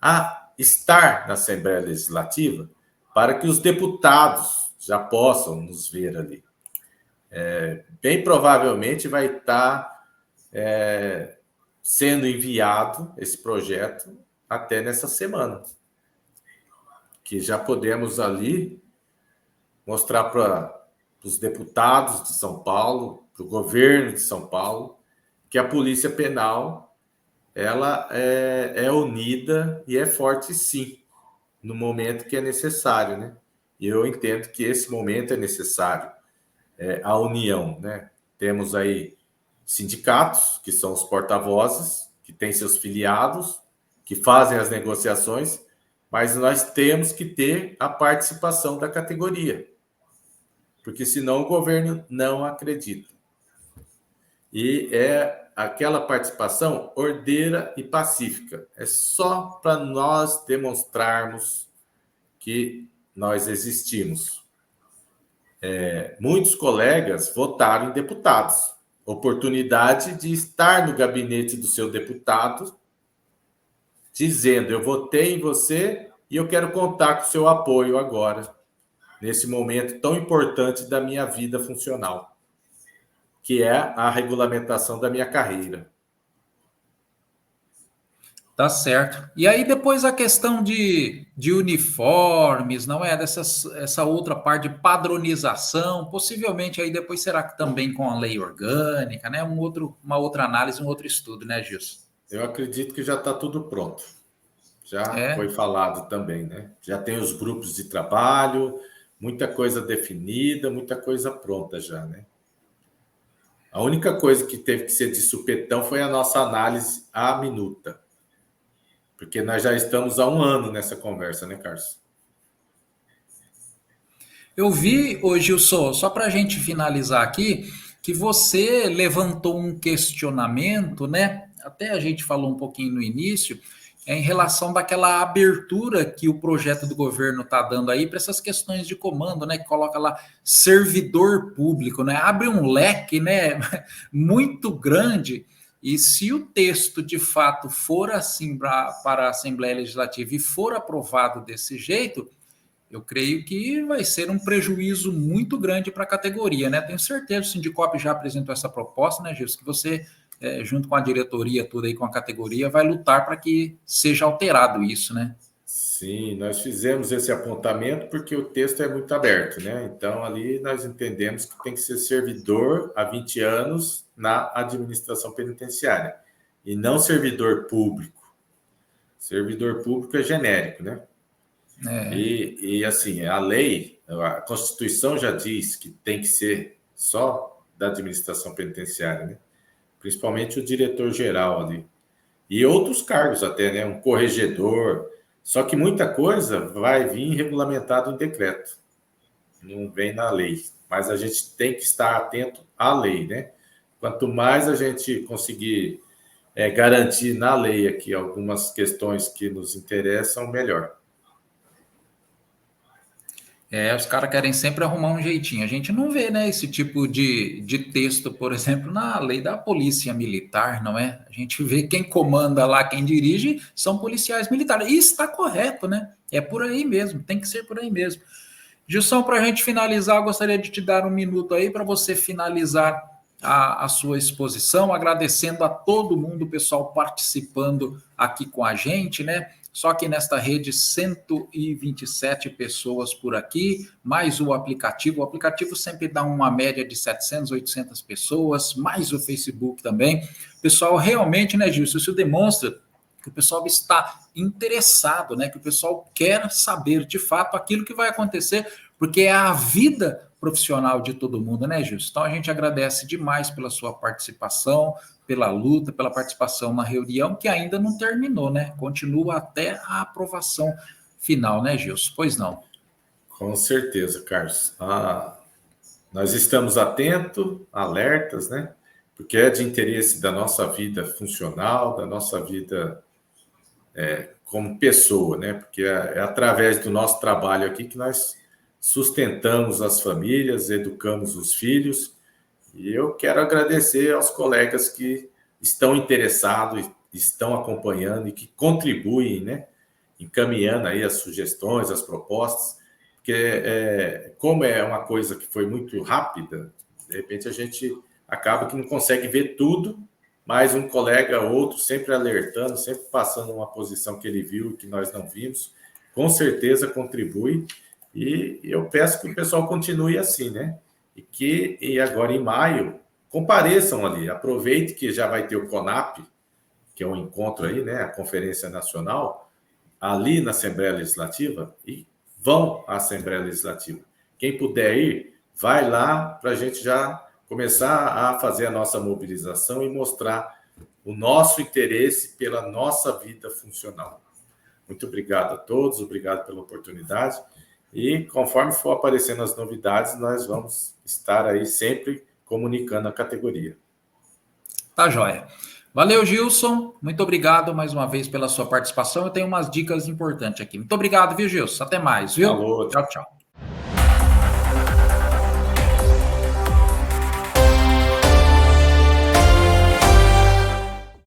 a estar na Assembleia Legislativa para que os deputados já possam nos ver ali. Bem provavelmente vai estar sendo enviado esse projeto até nessa semana, que já podemos ali mostrar para os deputados de São Paulo, para o governo de São Paulo, que a Polícia Penal ela é unida e é forte, sim, no momento que é necessário, né? E eu entendo que esse momento é necessário, a união, né? Temos aí sindicatos, que são os porta-vozes, que têm seus filiados, que fazem as negociações, mas nós temos que ter a participação da categoria, porque senão o governo não acredita. E é aquela participação ordeira e pacífica. É só para nós demonstrarmos que nós existimos. Muitos colegas votaram em deputados. Oportunidade de estar no gabinete do seu deputado, dizendo: eu votei em você e eu quero contar com o seu apoio agora, nesse momento tão importante da minha vida funcional, que é a regulamentação da minha carreira. Tá certo. E aí depois a questão de uniformes, não é? Essa outra parte de padronização, possivelmente aí depois será que também com a lei orgânica, né? Uma outra análise, um outro estudo, né, Gilson? Eu acredito que já está tudo pronto. Já foi falado também, né? Já tem os grupos de trabalho, muita coisa definida, muita coisa pronta já, né? A única coisa que teve que ser de supetão foi a nossa análise à minuta. Porque nós já estamos há 1 ano nessa conversa, né, Carlos? Eu vi, ô Gilson, só para a gente finalizar aqui, que você levantou um questionamento, né? Até a gente falou um pouquinho no início, em relação daquela abertura que o projeto do governo está dando aí para essas questões de comando, né? Que coloca lá servidor público, né? Abre um leque, né? Muito grande. E se o texto de fato for assim para a Assembleia Legislativa e for aprovado desse jeito, eu creio que vai ser um prejuízo muito grande para a categoria, né? Tenho certeza, o Sindicop já apresentou essa proposta, né, Gilson, que você, junto com a diretoria, tudo aí com a categoria, vai lutar para que seja alterado isso, né? Sim, nós fizemos esse apontamento porque o texto é muito aberto, né? Então, ali nós entendemos que tem que ser servidor há 20 anos na administração penitenciária e não servidor público. Servidor público é genérico, né? E assim, a lei, a Constituição já diz que tem que ser só da administração penitenciária, né? Principalmente o diretor-geral ali. E outros cargos até, né? Um corregedor. Só que muita coisa vai vir regulamentado em decreto. Não vem na lei. Mas a gente tem que estar atento à lei, né? Quanto mais a gente conseguir garantir na lei aqui algumas questões que nos interessam, melhor. Os caras querem sempre arrumar um jeitinho. A gente não vê, né, esse tipo de texto, por exemplo, na lei da polícia militar, não é? A gente vê quem comanda lá, quem dirige, são policiais militares. E está correto, né? É por aí mesmo, tem que ser por aí mesmo. Gilson, para a gente finalizar, eu gostaria de te dar um minuto aí para você finalizar a sua exposição, agradecendo a todo mundo, o pessoal participando aqui com a gente, né? Só que nesta rede, 127 pessoas por aqui, mais o aplicativo. O aplicativo sempre dá uma média de 700, 800 pessoas, mais o Facebook também. Pessoal, realmente, né, Gilson, isso demonstra que o pessoal está interessado, né? Que o pessoal quer saber, de fato, aquilo que vai acontecer, porque é a vida profissional de todo mundo, né, Gilson? Então, a gente agradece demais pela sua participação, pela luta, pela participação na reunião, que ainda não terminou, né? Continua até a aprovação final, né, Gilson? Pois não. Com certeza, Carlos. Nós estamos atentos, alertas, né? Porque é de interesse da nossa vida funcional, da nossa vida como pessoa, né? Porque é através do nosso trabalho aqui que nós sustentamos as famílias, educamos os filhos. E eu quero agradecer aos colegas que estão interessados, estão acompanhando e que contribuem, né? Encaminhando aí as sugestões, as propostas, porque como é uma coisa que foi muito rápida, de repente a gente acaba que não consegue ver tudo, mas um colega ou outro sempre alertando, sempre passando uma posição que ele viu e que nós não vimos, com certeza contribui. E eu peço que o pessoal continue assim, né? E agora em maio, compareçam ali, aproveite que já vai ter o CONAP, que é um encontro aí, né? A Conferência Nacional, ali na Assembleia Legislativa, e vão à Assembleia Legislativa. Quem puder ir, vai lá para a gente já começar a fazer a nossa mobilização e mostrar o nosso interesse pela nossa vida funcional. Muito obrigado a todos, obrigado pela oportunidade. E conforme for aparecendo as novidades, nós vamos estar aí sempre comunicando a categoria. Tá joia. Valeu, Gilson. Muito obrigado mais uma vez pela sua participação. Eu tenho umas dicas importantes aqui. Muito obrigado, viu, Gilson? Até mais, viu? Alô. Tchau, tchau.